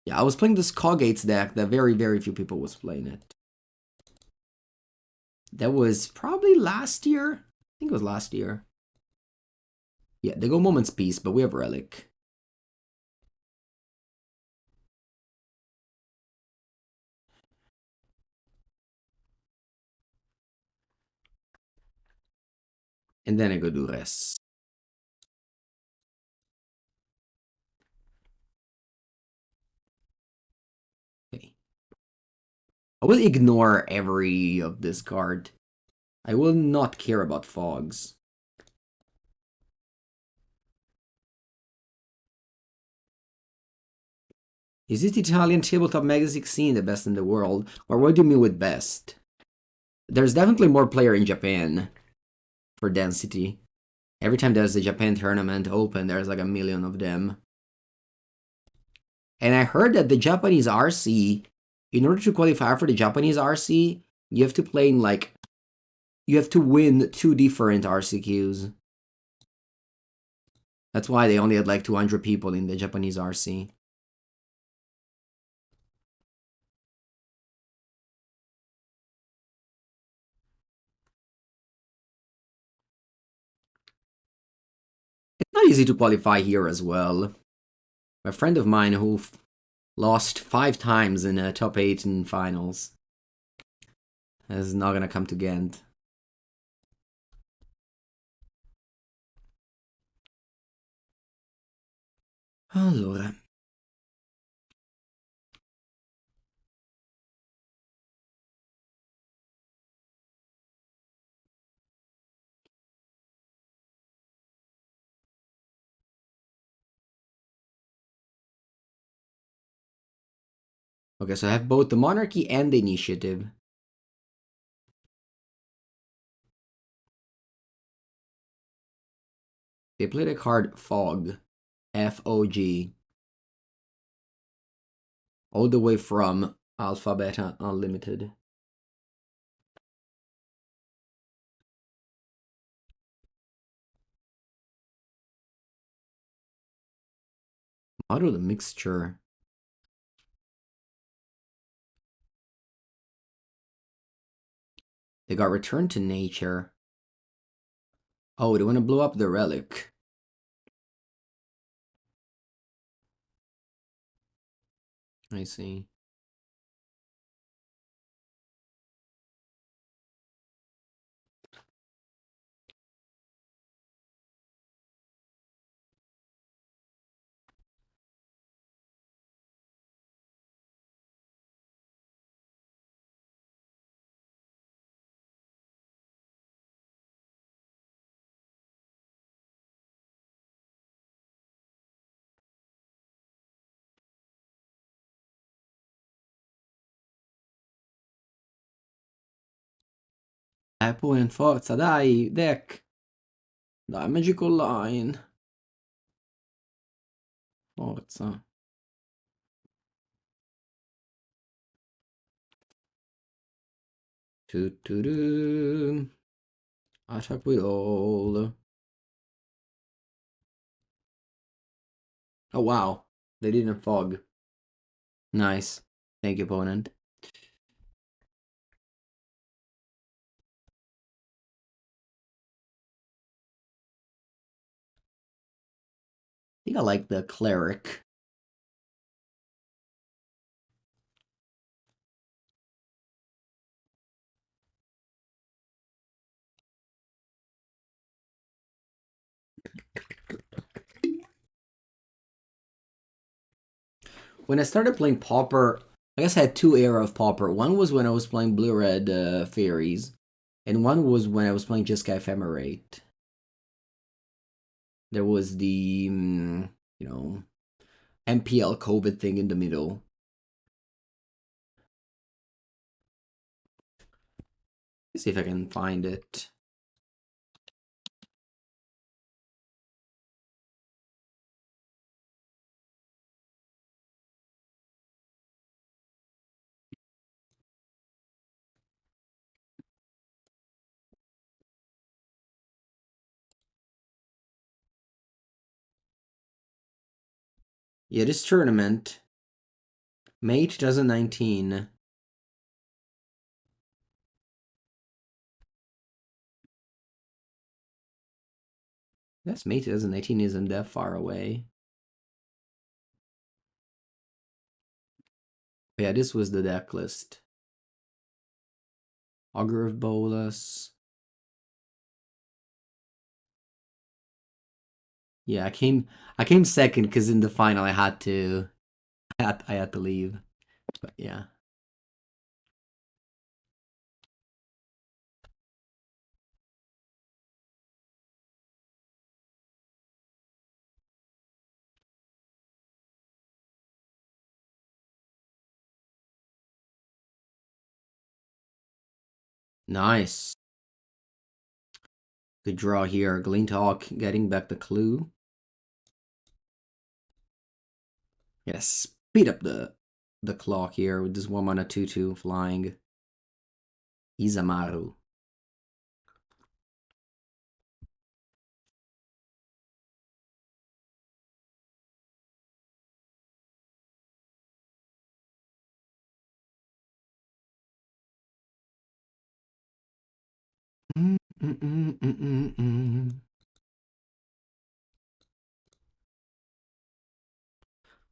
yeah, I was playing this Coggates deck that very few people was playing it. That was probably last year. I think it was last year. Yeah, they go Moment's Peace, but we have Relic. And then I go Duress. Okay. I will ignore every of this card. I will not care about fogs. Is this Italian tabletop magazine scene the best in the world? Or what do you mean with best? There's definitely more player in Japan for density. Every time there's a Japan tournament open, there's like a million of them. And I heard that the Japanese RC, in order to qualify for the Japanese RC, you have to play in like, you have to win 2 different RCQs. That's why they only had like 200 people in the Japanese RC. It's not easy to qualify here as well. A friend of mine who lost 5 times in a top 8 in finals is not gonna come to Ghent. Allora. Okay, so I have both the Monarchy and the Initiative. They play the card Fog. F-O-G. All the way from Alpha Beta Unlimited. Model the Mixture. They got Return to Nature. Oh, they want to blow up the Relic. I see. Poi in forza, dai, deck. Dai, Magical Line. Forza. Attack with all. Oh wow, they didn't fog. Nice. Thank you, opponent. I think I like the Cleric. When I started playing Pauper, I guess I had 2 era of Pauper. One was when I was playing Blue-Red Fairies, and one was when I was playing Jeskai Ephemerate. There was the, MPL COVID thing in the middle. Let's see if I can find it. Yeah, this tournament, May 2019. That's May 2019 isn't that far away. Yeah, this was the deck list. Augur of Bolas. Yeah, I came second because in the final I had to I had to leave. But yeah. Nice. Good draw here. Glint Hawk getting back the clue. Yeah, speed up the clock here with this 1 mana 2/2 flying. Izamaru.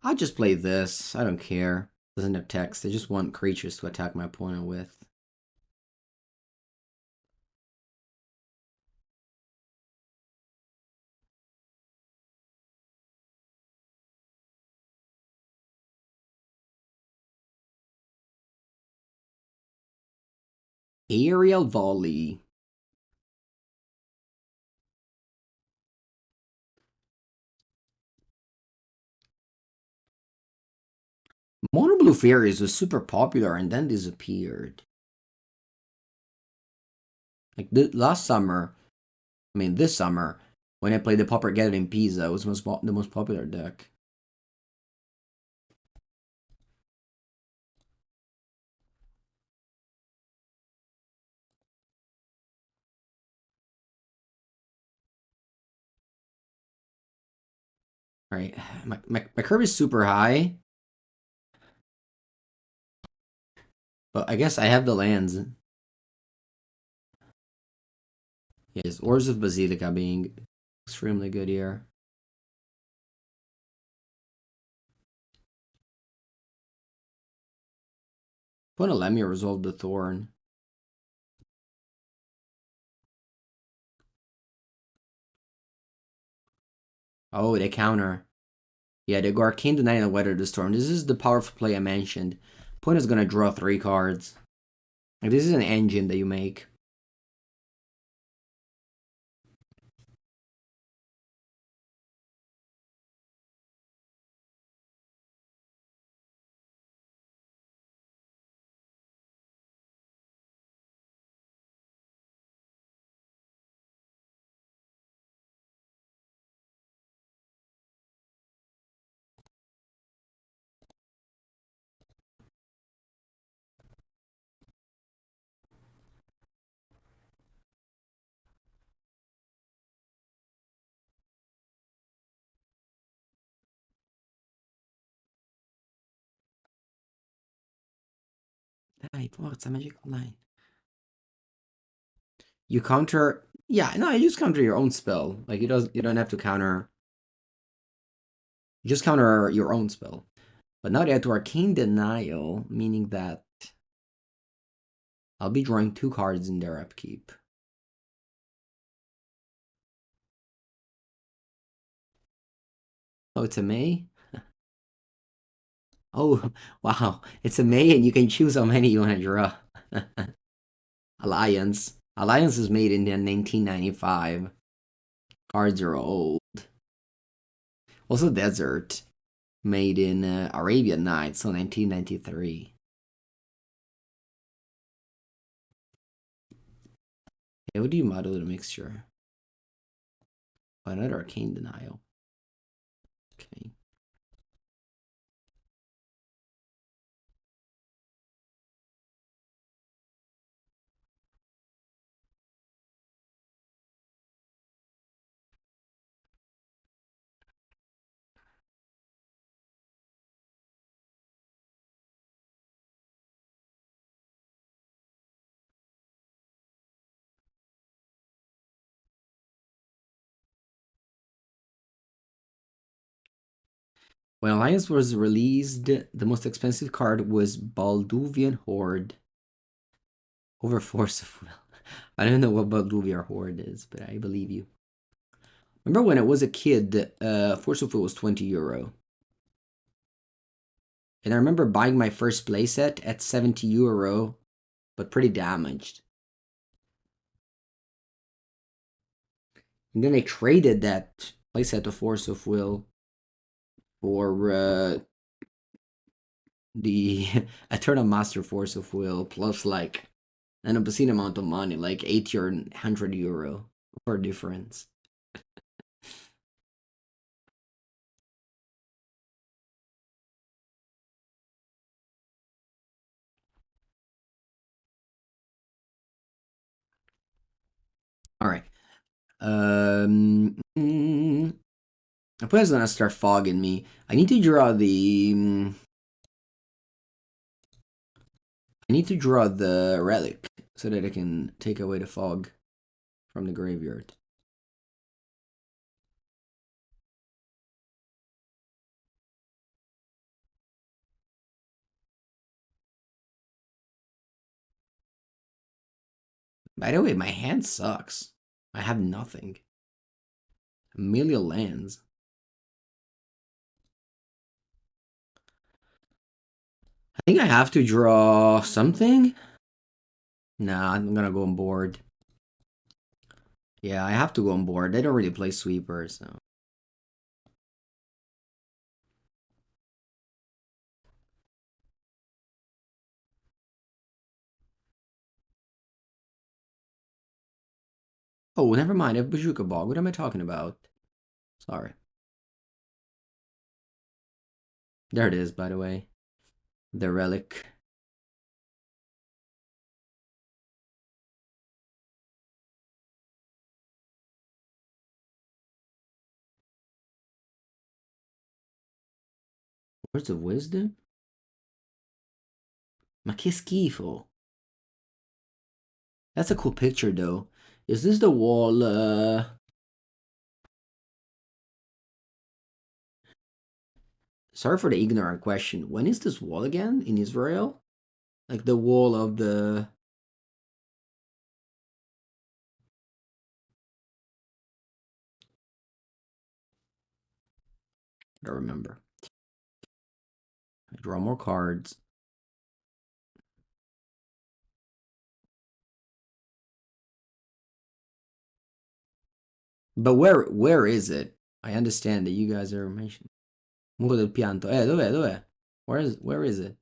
I'll just play this. I don't care. Doesn't have text. I just want creatures to attack my opponent with. Aerial Volley. Mono Blue Fairies was super popular and then disappeared. Like last summer, I mean this summer, when I played the Pauper in Pisa, it was the most popular deck. Alright, my curve is super high. But I guess I have the lands. Yes, Orzhov Basilica being extremely good here. Wanna let me resolve the Thorn. Oh, they counter. Yeah, they go Arcane Deny and Weather the Storm. This is the powerful play I mentioned. Opponent is gonna draw 3 cards. Like, this is an engine that you make. It's a magic line. You counter. Yeah, no, you just counter your own spell. Like you don't have to counter. You just counter your own spell. But now they have to Arcane Denial, meaning that I'll be drawing 2 cards in their upkeep. Oh, it's a May? Oh, wow. It's a May and you can choose how many you want to draw. Alliance. Alliance was made in 1995. Cards are old. Also Desert. Made in Arabian Nights, so 1993. Yeah, what do you model the mixture? Oh, another Arcane Denial. Okay. When Alliance was released, the most expensive card was Balduvian Horde. Over Force of Will. I don't know what Balduvian Horde is, but I believe you. Remember when I was a kid, Force of Will was €20. And I remember buying my first playset at €70, but pretty damaged. And then I traded that playset of Force of Will for the Eternal Master Force of Will plus like an obscene amount of money, like 80 or €100 for difference. All right. I put gonna start fogging me. I need to draw the. I need to draw the relic so that I can take away the fog from the graveyard. By the way, my hand sucks. I have nothing. A million lands. I think I have to draw something. Nah, I'm gonna go on board. Yeah, I have to go on board. They don't really play sweeper, so. Oh, never mind. I have Bojuka Bog. What am I talking about? Sorry. There it is, by the way. The relic. Words of wisdom? Ma che schifo. That's a cool picture, though. Is this the wall, Sorry for the ignorant question. When is this wall again in Israel? Like the wall of the... I don't remember. I draw more cards. But where is it? I understand that you guys are mentioning. Muro del pianto. Dov'è? Where is it?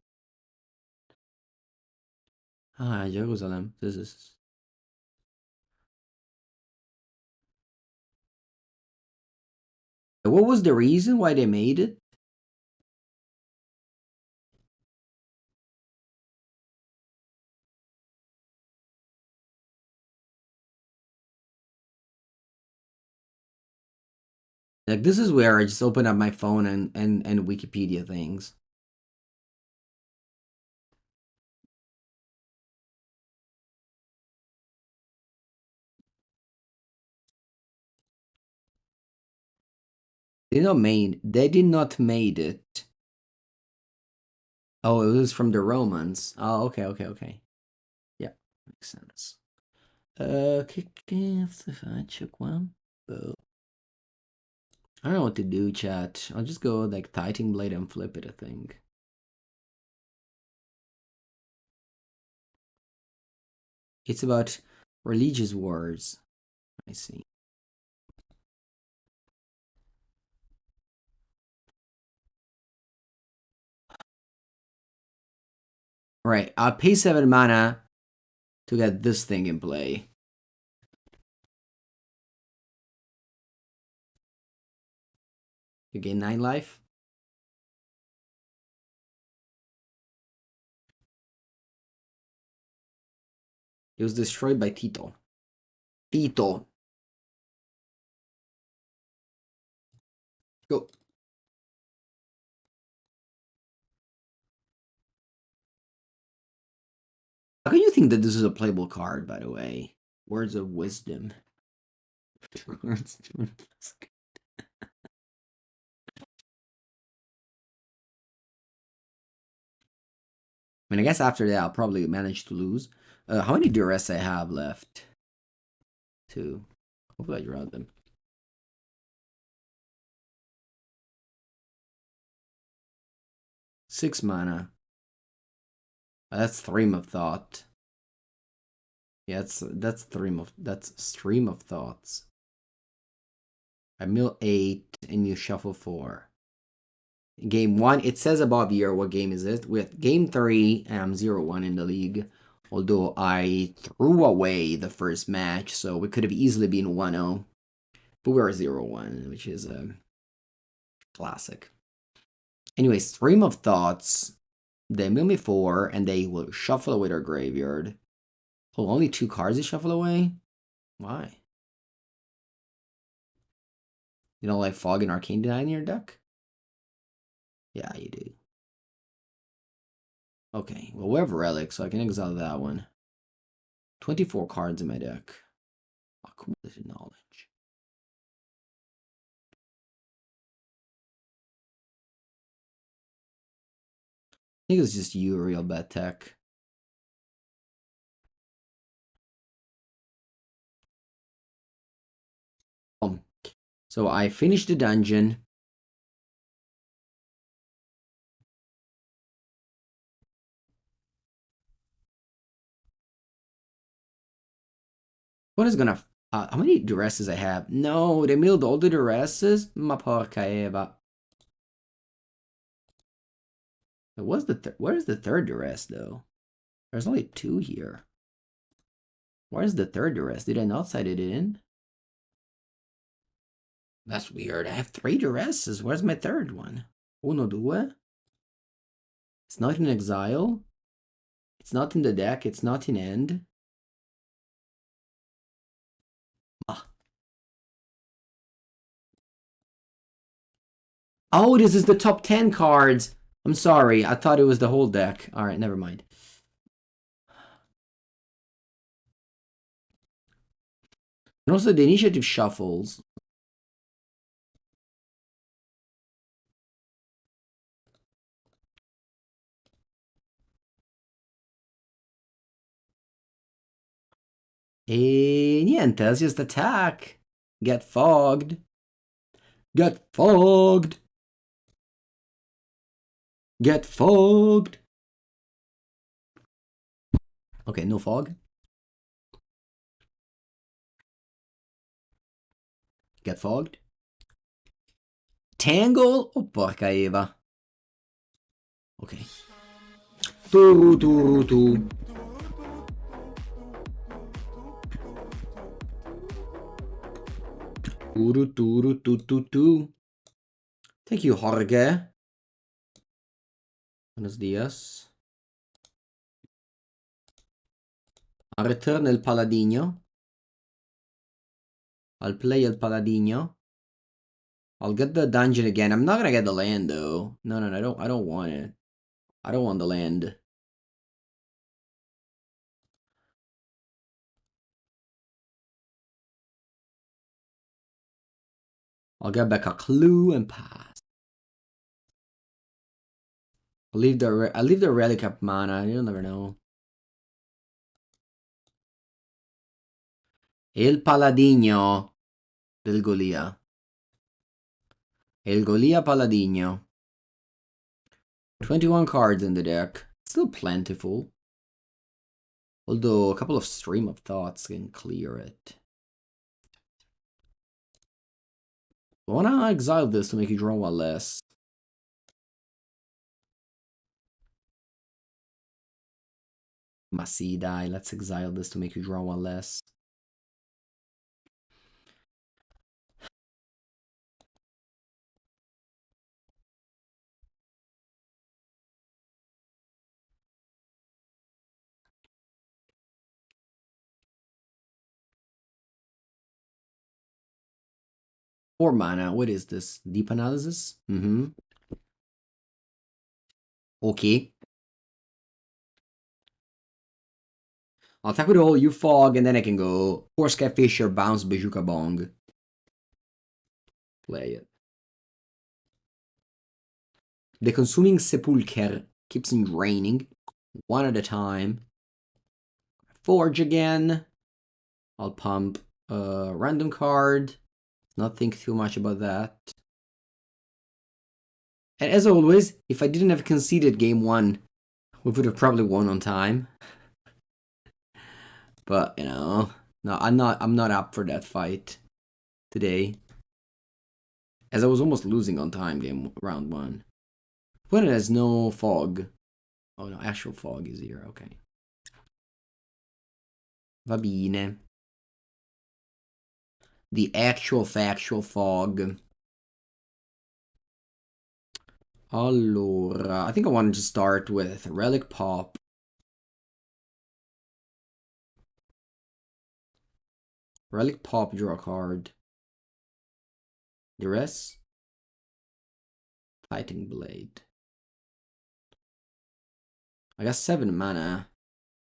Ah, Jerusalem. This is... What was the reason why they made it? Like, this is where I just open up my phone and Wikipedia things. They did not made it. Oh, it was from the Romans. Oh, okay. Yeah, makes sense. Che cazzo faccio qua? Boh. I don't know what to do, chat. I'll just go like Tithing Blade and flip it, I think. It's about religious wars. I see. Right, I'll pay 7 mana to get this thing in play. You gain 9 life. It was destroyed by Tito. Tito. Go. How can you think that this is a playable card, by the way? Words of Wisdom. mean, I guess after that, I'll probably manage to lose. How many Duress I have left? 2. Hopefully I draw them. 6 mana. That's Stream of Thought. Yeah, that's Stream of Thoughts. I mill 8 and you shuffle 4. Game 1, it says above here what game is it. With game 3, I'm 0-1 in the league. Although I threw away the first match, so we could have easily been 1-0. But we're 0-1, which is a classic. Anyway, Stream of Thoughts. They mill me 4, and they will shuffle away their graveyard. Oh, only 2 cards they shuffle away? Why? You don't like Fog and Arcane Deny in your deck? Yeah, you do. Okay, well, we have Relic, so I can exile that one. 24 cards in my deck. Accumulated knowledge. I think it's just you, real bad tech. So I finished the dungeon. What is gonna... how many Duresses I have? No, they milled all the Duresses? Ma porca Eva. Where's the third Duress, though? There's only 2 here. Where's the third Duress? Did I not cite it in? That's weird. I have 3 Duresses. Where's my third one? Uno, due? It's not in exile. It's not in the deck. It's not in end. Ah. Oh, this is the top 10 cards. I'm sorry. I thought it was the whole deck. Alright, never mind. And also the initiative shuffles. E niente, let's just attack. Get fogged. Get fogged. Get fogged. Okay, no fog. Get fogged. Tangle? Oh, porca Eva. Okay. Tu. Tu. Thank you, Jorge. Buenos días. I'll return el Paladino. I'll play el Paladino. I'll get the dungeon again. I'm not gonna get the land though. No, I don't want it. I don't want the land. I'll get back a clue and pass. I'll leave the relic of mana. You'll never know. El Paladino del Goliath. El Goliath Paladino. 21 cards in the deck. Still plentiful. Although a couple of Stream of Thoughts can clear it. I wanna exile this to make you draw 1 less. Masi die. Let's exile this to make you draw 1 less. Four mana. What is this? Deep analysis? Okay. I'll attack with all you fog, and then I can go Kor Skyfisher, bounce Bojuka Bog. Play it. The Consuming Sepulcher keeps on draining. one at a time. Forge again. I'll pump a random card. Not think too much about that. And as always, if I didn't have conceded game one, we would have probably won on time. But you know, no, I'm not up for that fight today. As I was almost losing on time round one. When it has no fog. Oh no, actual fog is here, okay. Va bene. The actual factual fog. Allora, I think I wanted to start with Relic Pop. Relic Pop, draw a card. Duress. Tithing Blade. I got 7 mana.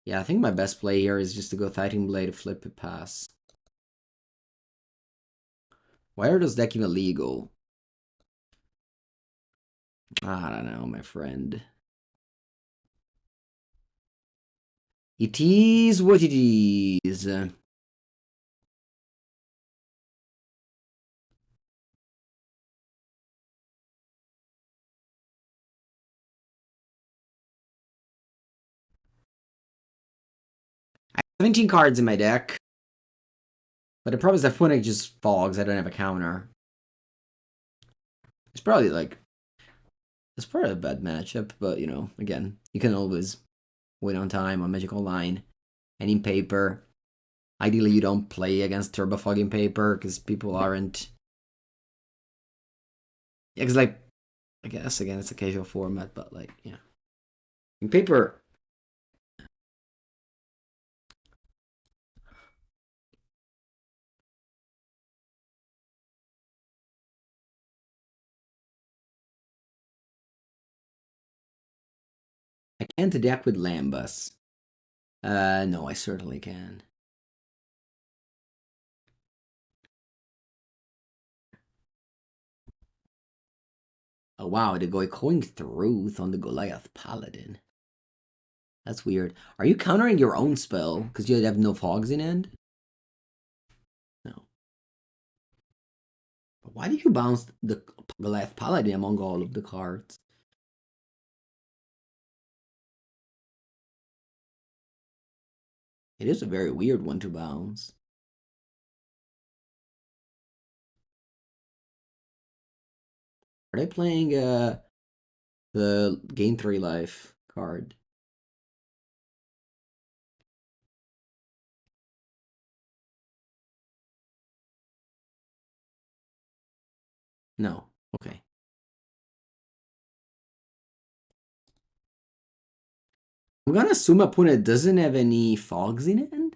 Yeah, I think my best play here is just to go Tithing Blade, flip it, pass. Why are those decks even legal? I don't know, my friend. It is what it is. I have 17 cards in my deck. But the problem is that opponent just fogs. I don't have a counter. It's probably like... It's probably a bad matchup, but you know, again, you can always win on time on Magic Online. And in paper, ideally you don't play against TurboFog in paper, because people aren't... Yeah, because like, I guess, again, it's a casual format, but like, yeah. In paper... I can't deck with Lembas. No, I certainly can. Oh wow, they're going through on the Goliath Paladin. That's weird. Are you countering your own spell because you have no fogs in end? No. But why did you bounce the Goliath Paladin among all of the cards? It is a very weird one to bounce. Are they playing the gain 3 life card? No. Okay. I'm gonna assume opponent doesn't have any fogs in hand.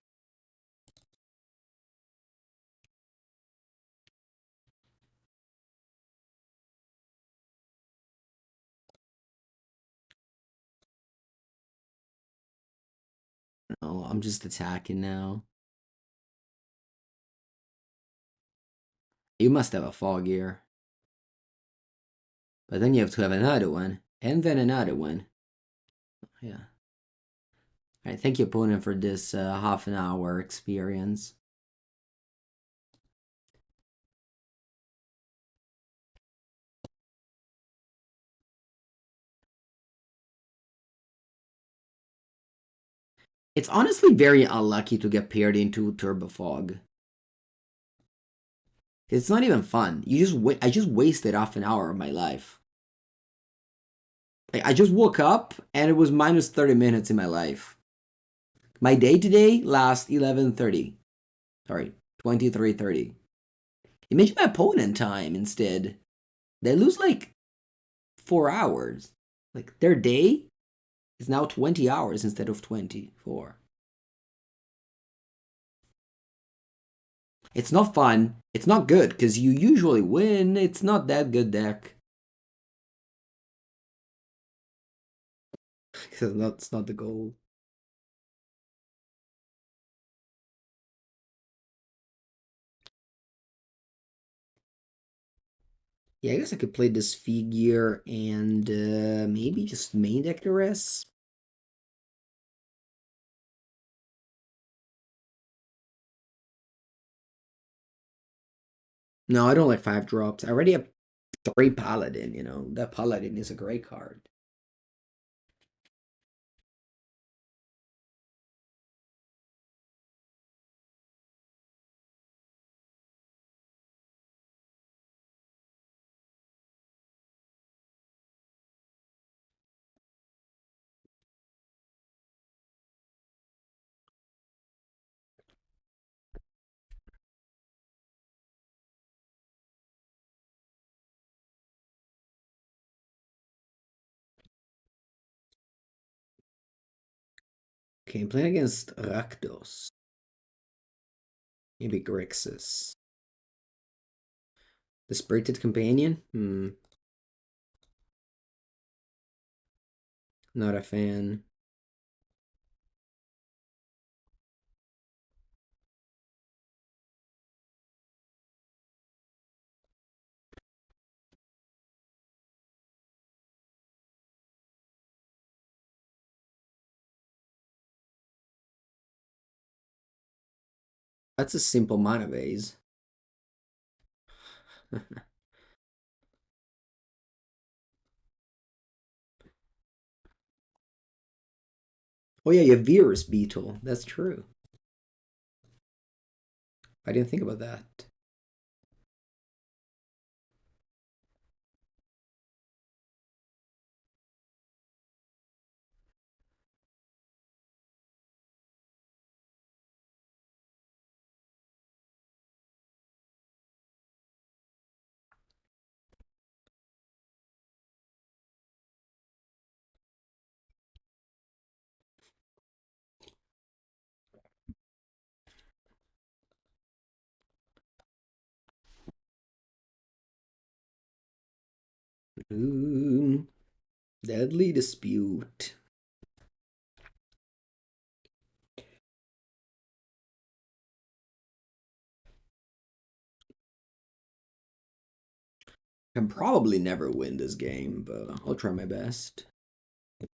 No, I'm just attacking now. You must have a fog here. But then you have to have another one. And then another one. Yeah. Alright, thank you, opponent, for this half an hour experience. It's honestly very unlucky to get paired into TurboFog. It's not even fun. I just wasted half an hour of my life. Like, I just woke up and it was minus 30 minutes in my life. My day today lasts 11:30. Sorry, 23:30. Imagine my opponent time instead. They lose like 4 hours. Like their day is now 20 hours instead of 24. It's not fun. It's not good because you usually win. It's not that good deck. That's not the goal. Yeah, I guess I could play this figure and maybe just main deck Duress. No, I don't like 5 drops. I already have 3 Paladin, you know. That Paladin is a great card. Okay, I'm playing against Rakdos. Maybe Grixis. The Spirited Companion? Not a fan. That's a simple mana base. Oh yeah, you have Virus Beetle. That's true. I didn't think about that. Deadly Dispute. I can probably never win this game, but I'll try my best. I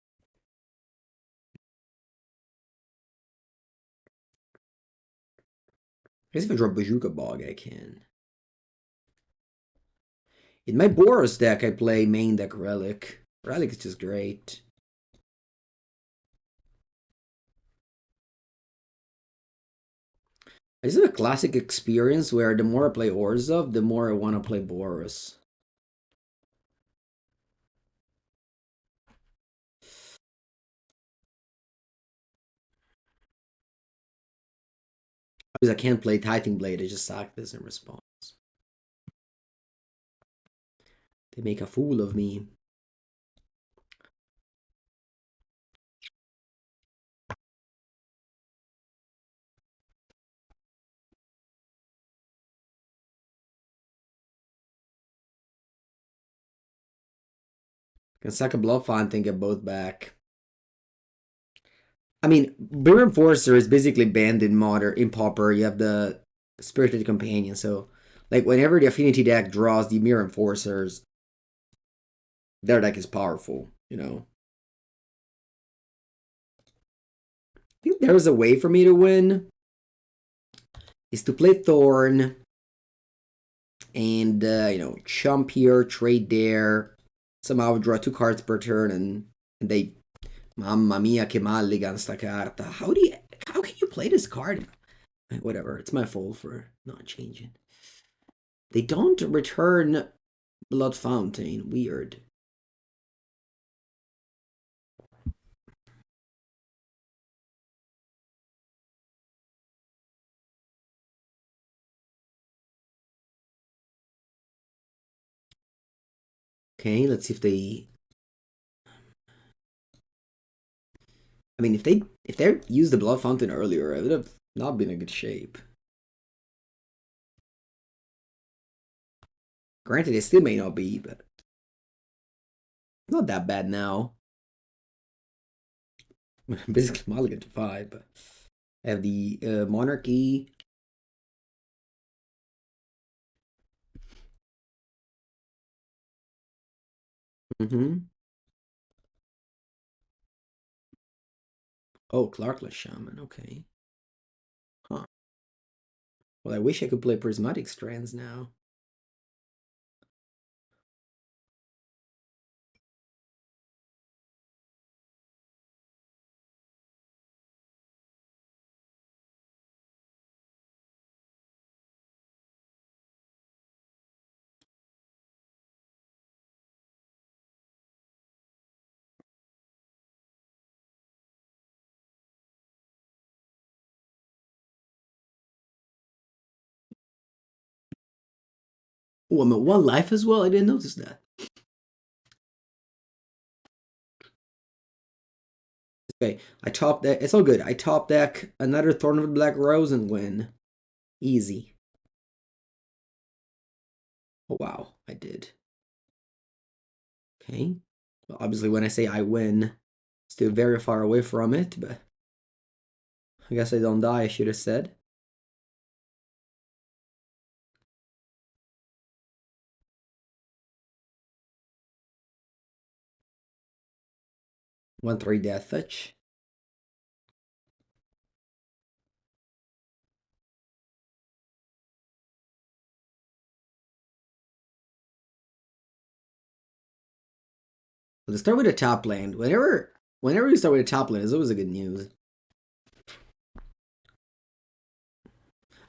guess if I draw Bojuka Bog, I can. In my Boros deck, I play main deck Relic. Relic is just great. I just have a classic experience where the more I play Orzhov, the more I want to play Boros. Because I can't play Tithing Blade, I just sack this in response. They make a fool of me. Can sack a Blood Font and get both back. I mean, Beam Enforcer is basically banned in Pauper. You have the Spirited Companion, so like whenever the Affinity deck draws the Mirror Enforcers, their deck is powerful, you know. I think there's a way for me to win. Is to play Thorn and you know, chump here, trade there. Somehow draw 2 cards per turn and they Mamma mia che mulligan sta carta. How can you play this card? Whatever, it's my fault for not changing. They don't return Blood Fountain. Weird. Okay, let's see if they. I mean, if they used the Blood Fountain earlier, I would have not been in good shape. Granted, it still may not be, but not that bad now. Basically, mulligan to 5, but I have the Monarchy. Mm-hmm. Oh, Clarkless Shaman. Okay. Huh. Well, I wish I could play Prismatic Strands now. Oh, I'm at 1 life as well? I didn't notice that. Okay, I top deck. It's all good. I top deck another Thorn of the Black Rose and win. Easy. Oh, wow, I did. Okay. Well, obviously, when I say I win, still very far away from it, but I guess I don't die, I should have said. One 3 death touch. Let's start with a top lane. Whenever you start with a top lane, it's always a good news.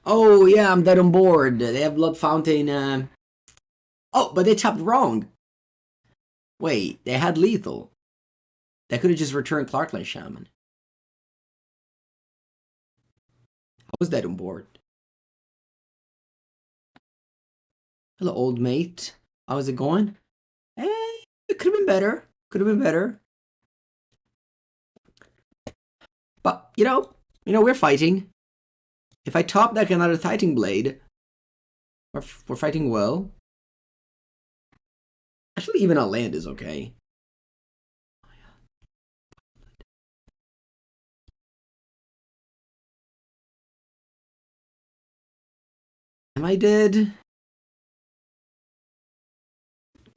Oh yeah, I'm dead on board. They have Blood Fountain. Oh, but they tapped wrong. Wait, they had lethal. They could have just returned Clarklight Shaman. I was dead on board. Hello, old mate. How's it going? It could have been better. Could have been better. But we're fighting. If I top deck another Tithing Blade, we're fighting well. Actually, even a land is okay. Am I dead?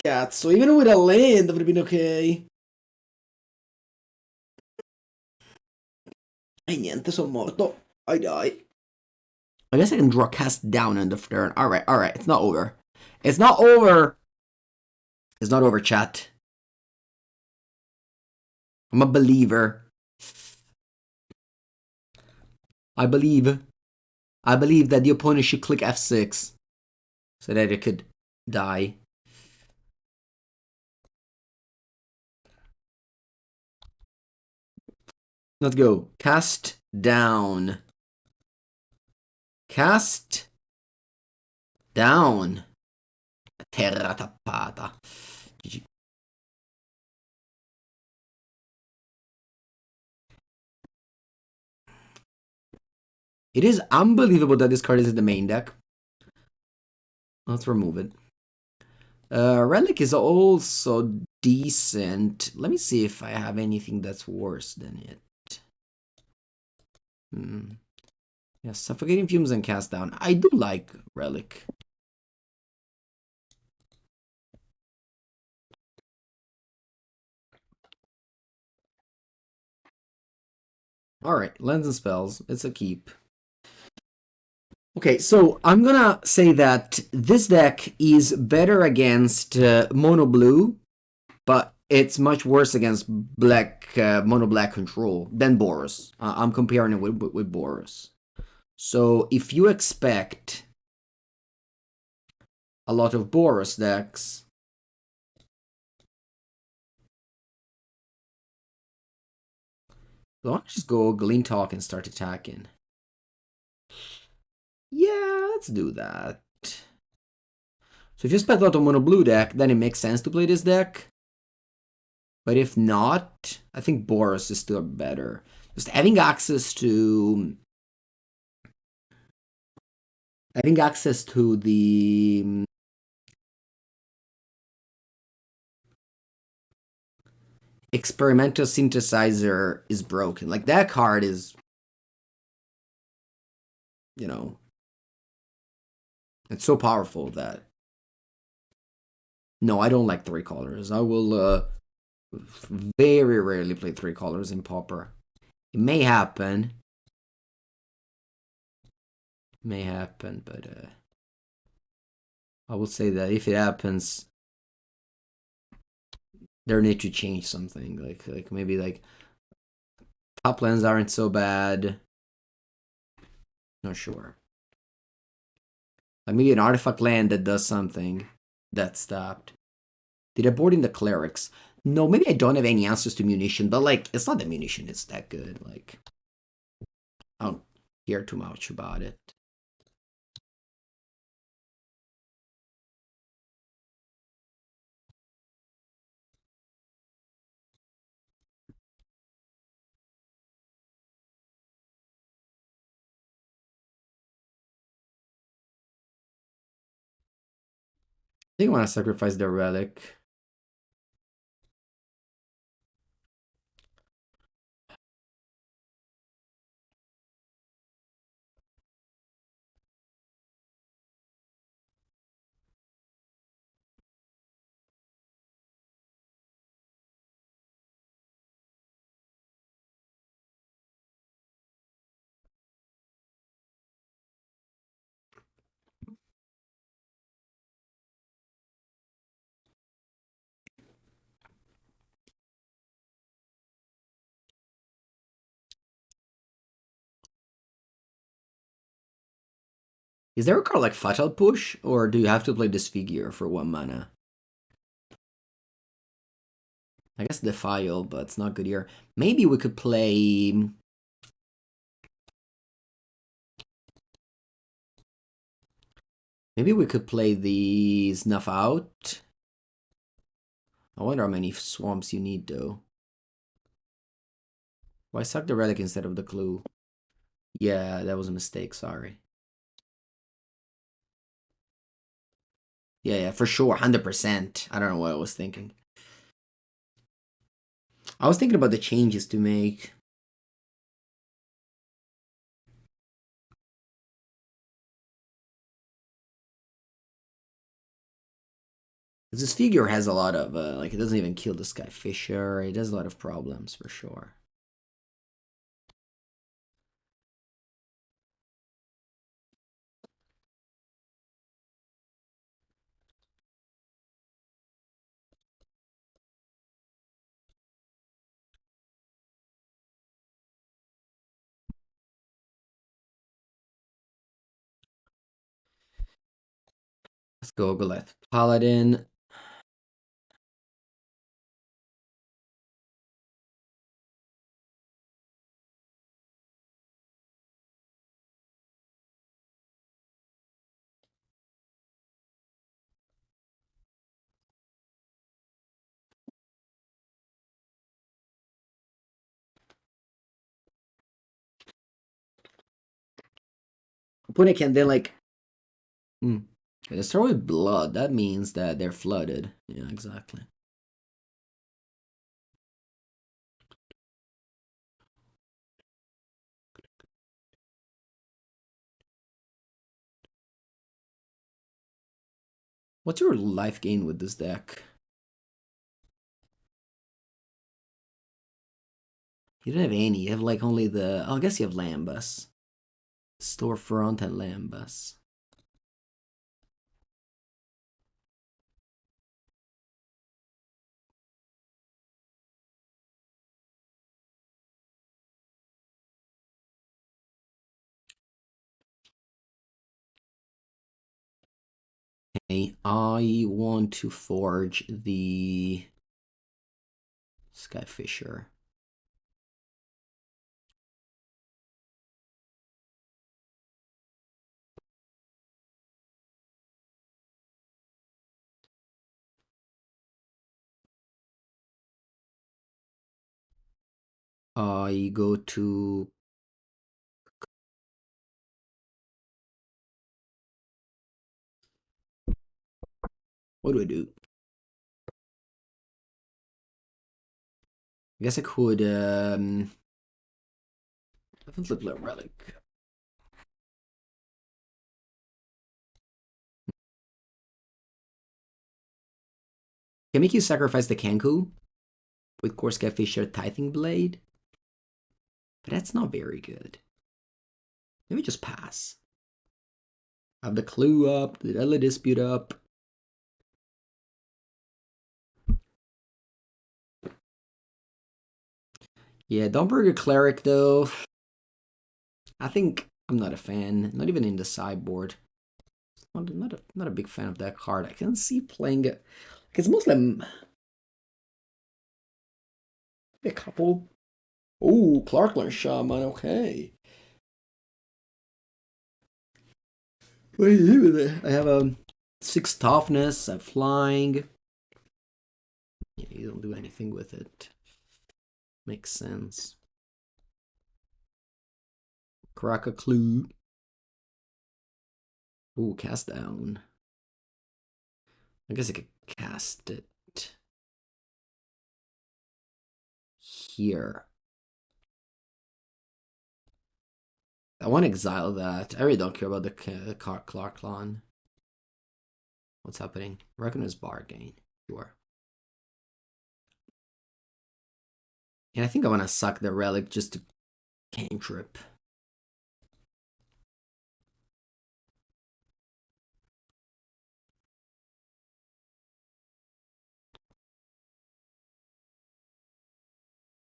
Cazzo, even with a land, that would have been okay. E niente, sono morto. I die. I guess I can draw cast down end of turn. Alright. It's not over. It's not over. It's not over, chat. I'm a believer. I believe that the opponent should click F6 so that it could die. Let's go. Cast down. Cast down. Terra tappata. GG. It is unbelievable that this card is in the main deck. Let's remove it. Relic is also decent. Let me see if I have anything that's worse than it. Yeah, Suffocating Fumes and Cast Down. I do like Relic. Alright, Lens and Spells. It's a keep. Okay, so I'm gonna say that this deck is better against mono blue, but it's much worse against black mono black control than Boros. I'm comparing it with Boros. So if you expect a lot of Boros decks, why don't you just go Glint Hawk and start attacking? Yeah, let's do that. So if you expect a lot of mono blue deck, then it makes sense to play this deck. But if not, I think Boros is still better. Just having access to the experimental synthesizer is broken. Like that card is, it's so powerful that. No, I don't like 3 colors. I will very rarely play 3 colors in Pauper. It may happen. But I will say that if it happens, there need to change something. Like maybe like top lands aren't so bad. Not sure. Like maybe an artifact land that does something that stopped. Did I board in the clerics? No, maybe I don't have any answers to munition, but like it's not the munition, it's that good. Like I don't care too much about it. think I want to sacrifice the relic. Is there a card like Fatal Push, or do you have to play Disfigure for 1 mana? I guess Defile, but it's not good here. Maybe we could play... Maybe we could play the Snuff Out. I wonder how many swamps you need, though. Why suck the relic instead of the clue? Yeah, that was a mistake, sorry. Yeah, for sure, 100%. I don't know what I was thinking. I was thinking about the changes to make. This figure has a lot of, like, it doesn't even kill the Skyfisher. It has a lot of problems, for sure. Let's go Goliath Paladin. Opponent can then, like... They start with blood. That means that they're flooded. Yeah, exactly. What's your life gain with this deck? You don't have any. You have like only the... Oh, I guess you have Lembas. Storefront and Lembas. Okay, I want to forge the Skyfisher. I go to... What do I do? I guess I could... Definitely play Relic. Can make you sacrifice the Kenku with Kor Skyfisher Tithing Blade, but that's not very good. Maybe just pass. Have the clue up, the Deadly Dispute up. Yeah, Dawnbringer Cleric though. I think I'm not a fan. Not even in the sideboard. Not a big fan of that card. I can see playing it. It's mostly a couple. Oh, Clarkland Shaman. Okay. What do you do with it? I have a 6 toughness. I'm flying. Yeah, you don't do anything with it. Makes sense. Crack a clue. Ooh, cast down. I guess I could cast it here. I want to exile that. I really don't care about the Clark clone. What's happening? Reckoner's Bargain. Sure. And I think I want to suck the relic just to cantrip.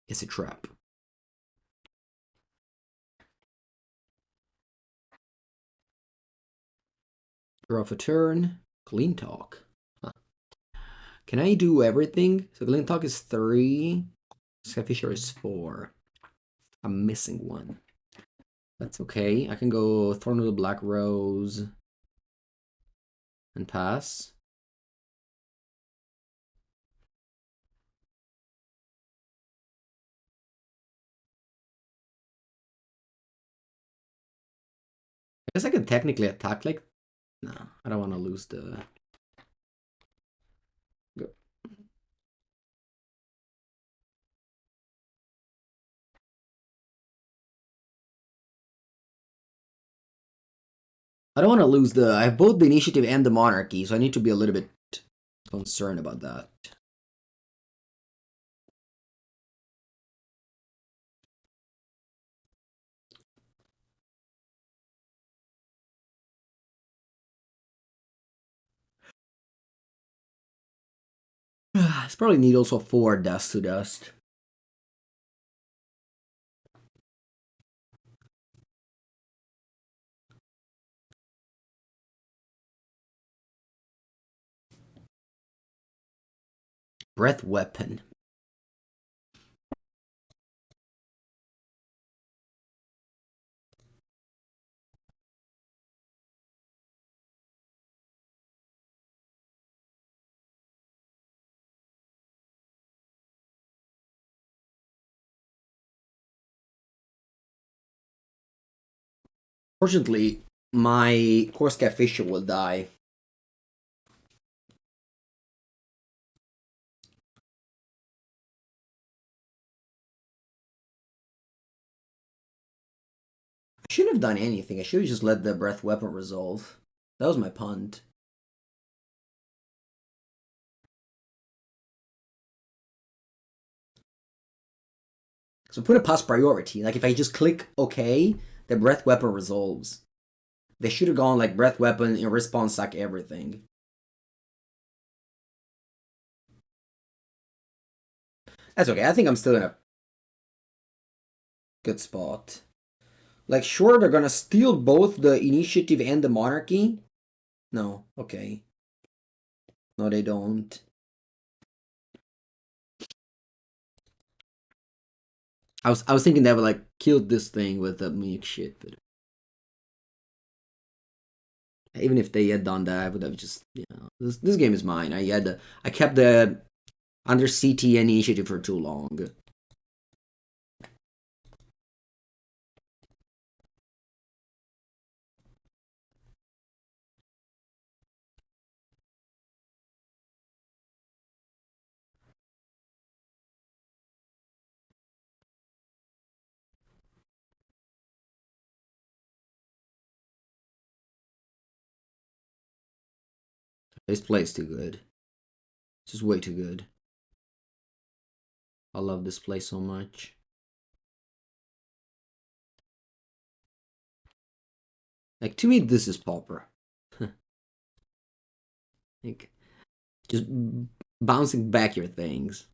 It's a trap. Draw for turn. Glint Hawk. Huh. Can I do everything? So Glint Hawk is 3. Skyfisher is 4. I'm missing one. That's okay. I can go Thorn with a Black Rose and pass. I guess I can technically attack like... No, I don't want to lose the... Go. I don't want to lose the... I have both the initiative and the monarchy, so I need to be a little bit concerned about that. It's probably need also 4 Dust to Dust. Breath Weapon. Fortunately, my Kor Skyfisher will die. I shouldn't have done anything. I should have just let the Breath Weapon resolve. That was my punt. So put a past priority. Like if I just click OK, the Breath Weapon resolves. They should have gone like Breath Weapon in response sack everything. That's okay. I think I'm still in a good spot. Like, sure, they're gonna steal both the initiative and the monarchy. No, okay. No, they don't. I was thinking they would like killed this thing with the Munich shit, but even if they had done that, I would have just this game is mine. I kept the under CT initiative for too long. This play's too good. It's just way too good. I love this play so much. Like to me, this is Pauper. Like just bouncing back your things.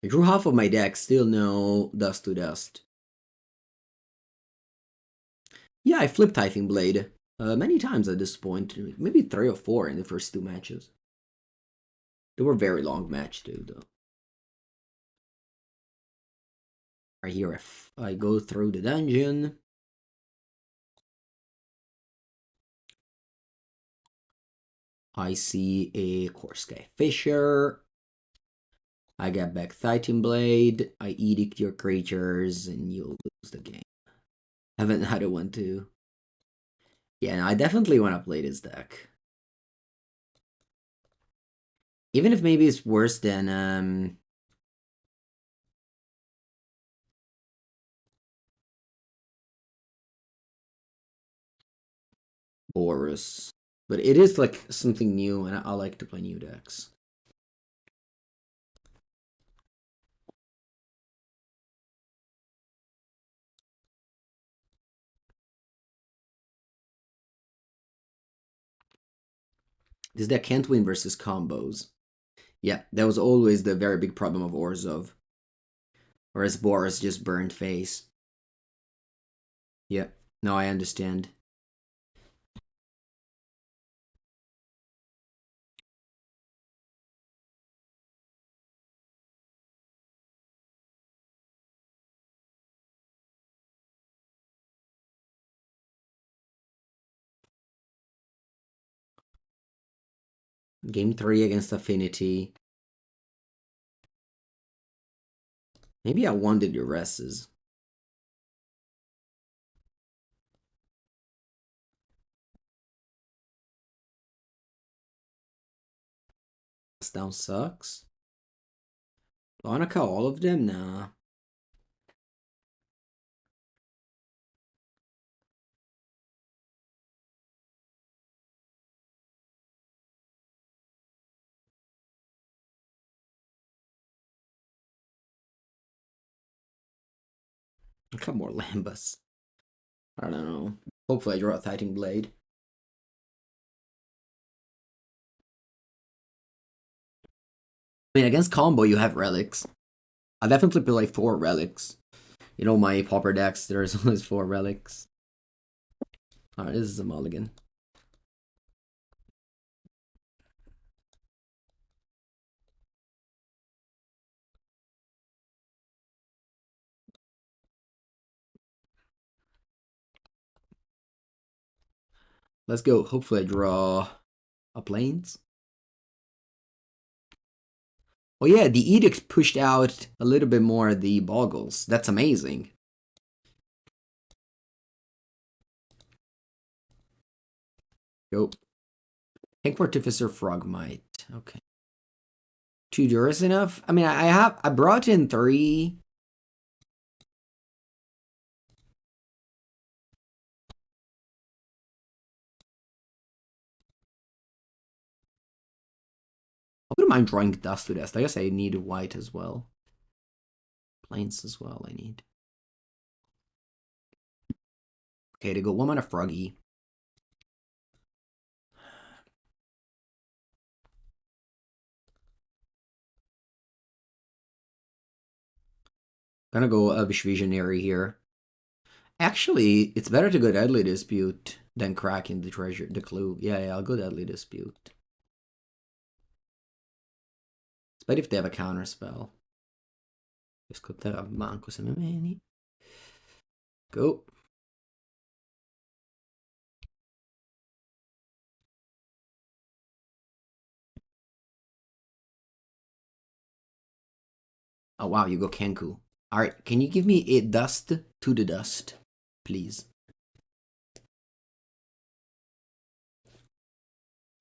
I drew half of my deck, still no Dust to Dust. Yeah, I flipped Tithing Blade many times at this point. Maybe 3 or 4 in the first 2 matches. They were very long match too, though. Right here, if I go through the dungeon. I see a Kor Skyfisher. I get back Tithing Blade. I edict your creatures, and you'll lose the game. Haven't had a one too. Yeah, no, I definitely want to play this deck. Even if maybe it's worse than Boris. But it is like something new, and I like to play new decks. This deck can't win versus combos. Yeah, that was always the very big problem of Orzhov. Whereas Boris just burned face. Yeah, no, I understand. Game 3 against Affinity. Maybe I won the Duresses. This down sucks. Do I want to call all of them? Nah. A couple more Lembas. I don't know. Hopefully I draw a Tithing Blade. I mean, against combo, you have relics. I definitely play like 4 relics. You know, my Pauper decks, there's always 4 relics. Alright, this is a mulligan. Let's go. Hopefully I draw a Plains. Oh yeah, the Edict pushed out a little bit more the Boggles. That's amazing. Go. Tank Artificer Frogmite. Okay. 2 Duress enough? I mean, I brought in 3. I wouldn't mind drawing Dust to Dust. I guess I need white as well. Plains as well, I need. Okay, to go 1 mana Froggy. Gonna go Elvish Visionary here. Actually, it's better to go Deadly Dispute than cracking the treasure, the clue. Yeah, I'll go Deadly Dispute. But if they have a counter spell. Scottera manco se me meni. Go. Oh wow, you go Kenku. Alright, can you give me a dust to the dust, please?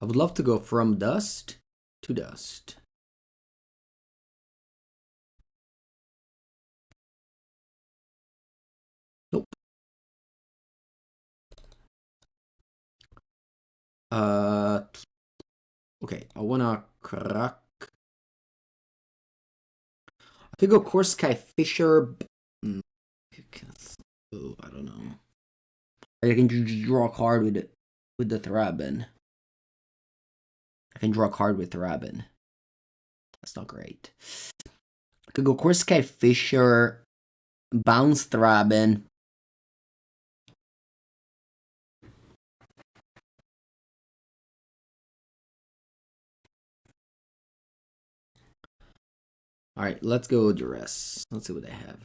I would love to go from dust to dust. Nope. Okay, I wanna crack. I could go Kor Skyfisher. Oh, I don't know. I can just draw a card with the Thraben. I can draw a card with Thraben. That's not great. I could go Kor Skyfisher, bounce Thraben. Alright, let's go Duress. Let's see what they have.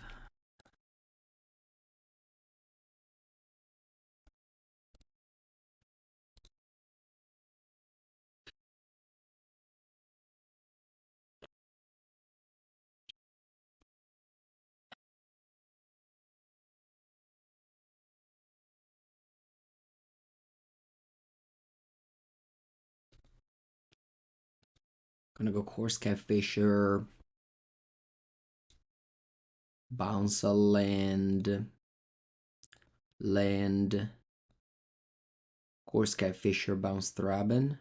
Gonna go Kor Skyfisher. Bounce a land. Land. Kor Skyfisher, bounce Thraben.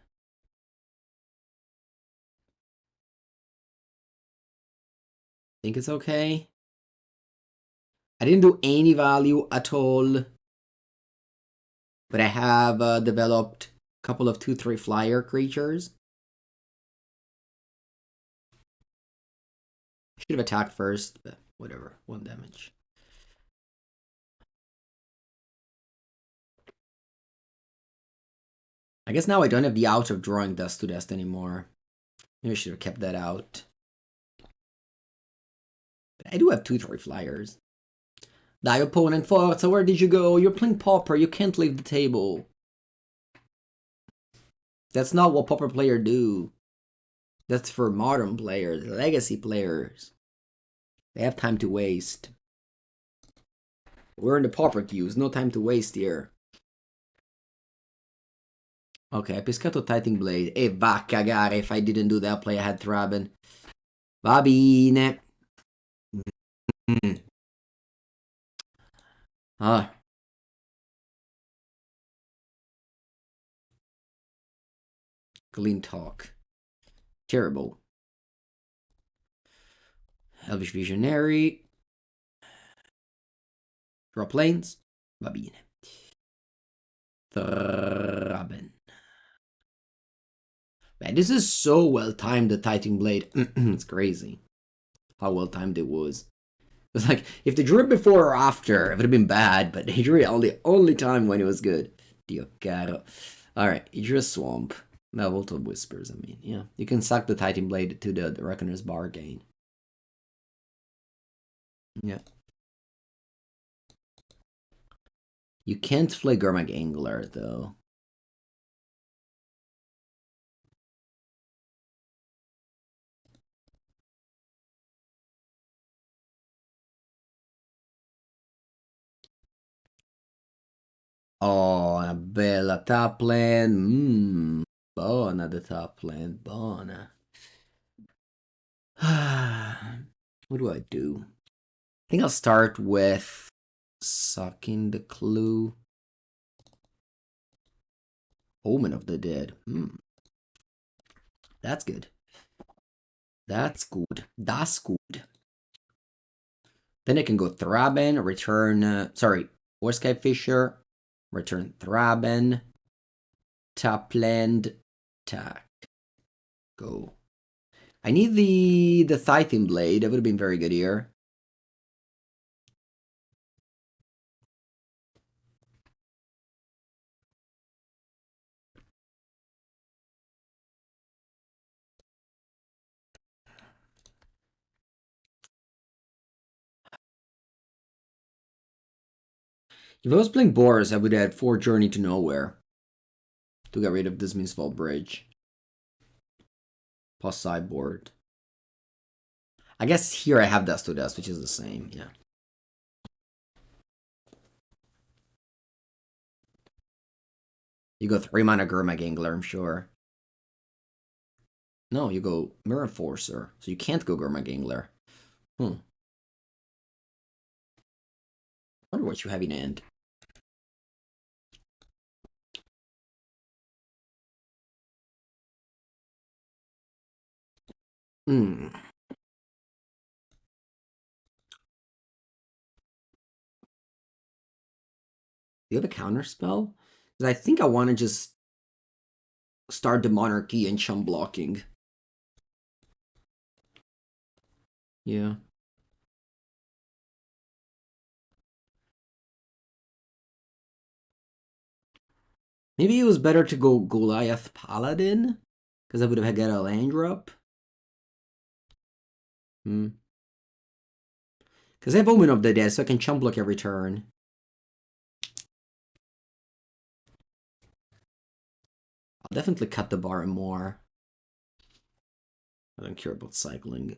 Think it's okay. I didn't do any value at all. But I have developed a couple of 2/3 flyer creatures. Should have attacked first, but whatever. 1 damage. I guess now I don't have the out of drawing Dust to Dust anymore. Maybe I should have kept that out. But I do have 2/3 flyers. Die opponent Forza, where did you go? You're playing Pauper, you can't leave the table. That's not what Pauper players do. That's for modern players, legacy players. They have time to waste. We're in the Pauper queues, no time to waste here. Ok, hai pescato Tithing Blade. E va a cagare, if I didn't do that play I had Thraben. Va bene. Ah. Glint Hawk. Terrible. Elvish Visionary. Drop lanes. Va bene. Thraben. Man, this is so well timed, the Tithing Blade. It's crazy how well timed it was. It's like, if they drew it before or after, it would have been bad, but they drew it only time when it was good. Dio caro. Alright, he drew a Swamp. Vault of Whispers, I mean, yeah. You can suck the Tithing Blade to the Reckoner's Bargain. Yeah. You can't play Gurmag Angler, though. Oh, una bella top lane. Buona the top lane, buona. What do I do? I think I'll start with Sucking the Clue. Omen of the Dead. That's good. That's good. That's good. Then I can go Thraben, return, Kor Skyfisher, return Thraben, top land, attack. Go. I need the Tithing Blade. That would have been very good here. If I was playing Boris, I would add 4 Journey to Nowhere to get rid of this Misfall Bridge. Plus sideboard. I guess here I have Dust to Dust, which is the same, yeah. You go 3 mana Gurmag Angler, I'm sure. No, you go Mirror Forcer, so you can't go Gurmag Angler. I wonder what you have in hand. Do you have a counter spell? Because I think I want to just start the Monarchy and chum blocking. Yeah. Maybe it was better to go Goliath Paladin, because I would have got a land drop. Because I have Omen of the Dead, so I can chum block every turn. I'll definitely cut the Barren Moor. I don't care about cycling.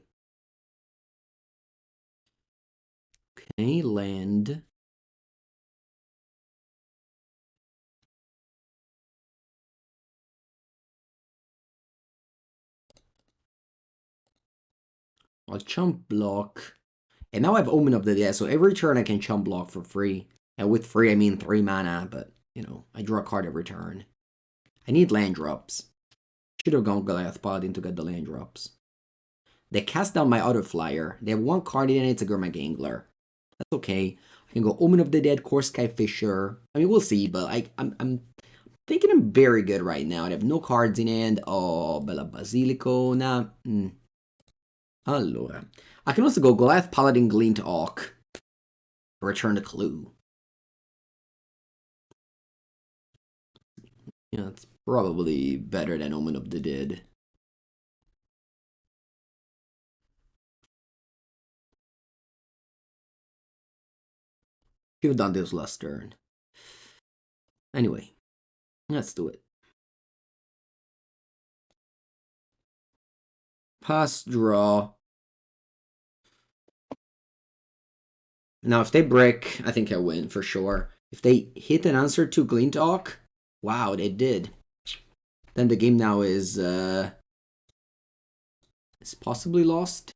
Okay, land. I'll chump block. And now I have Omen of the Dead, so every turn I can chump block for free. And with free, I mean 3 mana, but, you know, I draw a card every turn. I need land drops. Should have gone Goliath Paladin to get the land drops. They cast down my other flyer. They have 1 card in it, it's a Gurmag Angler. That's okay. I can go Omen of the Dead, Kor Skyfisher. I mean, we'll see, but I'm thinking I'm very good right now. I have no cards in hand. Oh, Bella Basilico. Nah. Allora. I can also go Goliath Paladin, Glint Hawk. Return the clue. Yeah, it's probably better than Omen of the Dead. Should have done this last turn. Anyway, let's do it. Pass, draw. Now, if they break, I think I win for sure. If they hit an answer to Glint Hawk, wow, they did. Then the game now is possibly lost.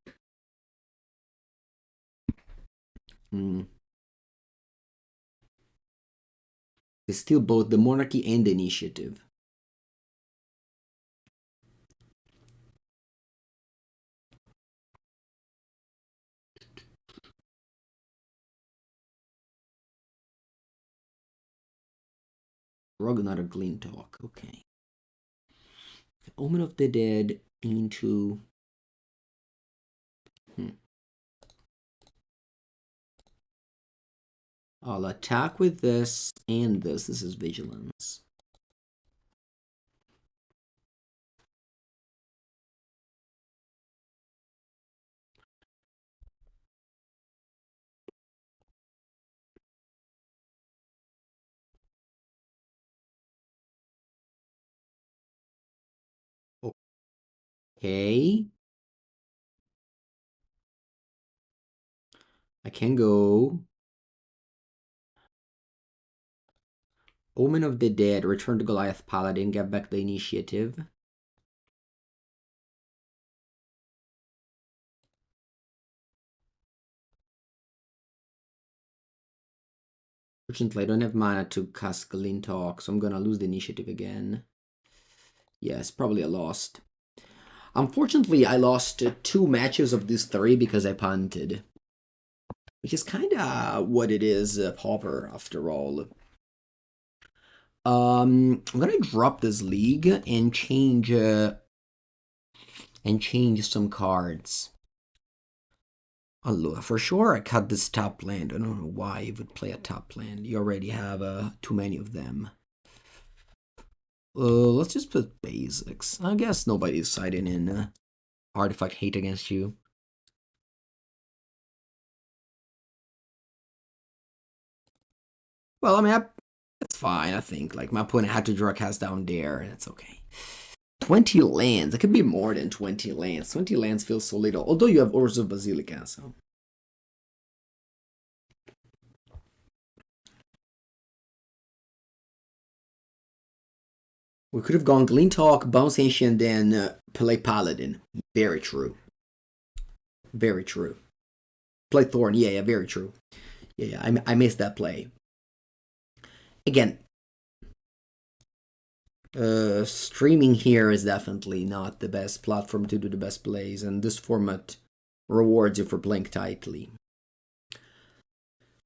They steal both the monarchy and the initiative. Rogue another Glint Hawk, okay. Omen of the Dead into... I'll attack with this and this. This is Vigilance. Okay. I can go Omen of the Dead, return to Goliath Paladin, get back the initiative. Fortunately, I don't have mana to cast Glint Hawk, so I'm gonna lose the initiative again. Yes, probably a lost. Unfortunately, I lost 2 matches of these 3 because I punted. Which is kinda what it is, Pauper, after all. I'm gonna drop this league and change some cards. Allora, for sure I cut this top land. I don't know why you would play a top land. You already have too many of them. Let's just put basics. I guess nobody's siding in artifact hate against you. Well, I mean, that's fine, I think. Like, my opponent had to draw a cast down there, and it's okay. 20 lands. It could be more than 20 lands. 20 lands feels so little. Although you have Orzhov Basilica, so... We could have gone Glint Hawk, Bounce Ancient, then play Paladin. Very true. Very true. Play Thorn. Yeah, very true. Yeah, I missed that play. Again, streaming here is definitely not the best platform to do the best plays, and this format rewards you for playing tightly.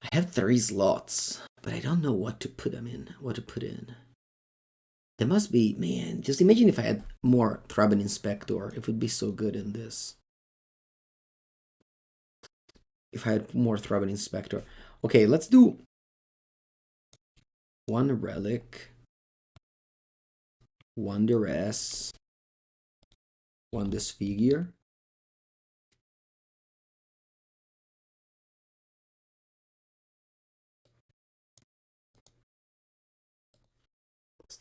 I have 3 slots, but I don't know what to put them in. What to put in. There must be, man, just imagine if I had more Thraben Inspector. It would be so good in this. If I had more Thraben Inspector. Okay, let's do 1 Relic, 1 Duress, 1 Disfigure.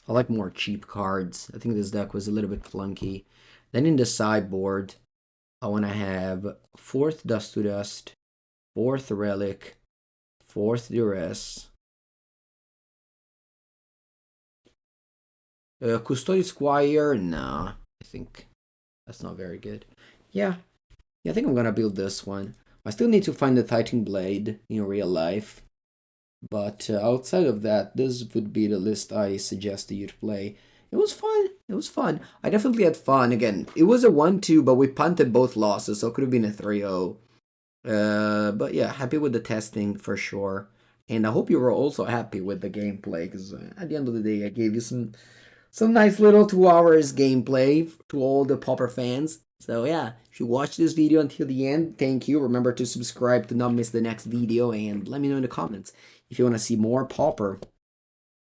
I like more cheap cards. I think this deck was a little bit clunky. Then in the sideboard, I want to have 4th Dust to Dust, 4th Relic, 4th Duress, Custodian Squire. Nah, I think that's not very good. Yeah, Yeah, I think I'm gonna build this one. I still need to find the Tithing Blade in real life. But outside of that, this would be the list I suggest you to play. It was fun. It was fun. I definitely had fun. Again, it was a 1-2, but we punted both losses, so it could have been a 3-0. But yeah, happy with the testing for sure. And I hope you were also happy with the gameplay, because at the end of the day, I gave you some nice little 2 hours gameplay to all the Pauper fans. So yeah, if you watched this video until the end, thank you. Remember to subscribe to not miss the next video, and let me know in the comments if you want to see more Pauper.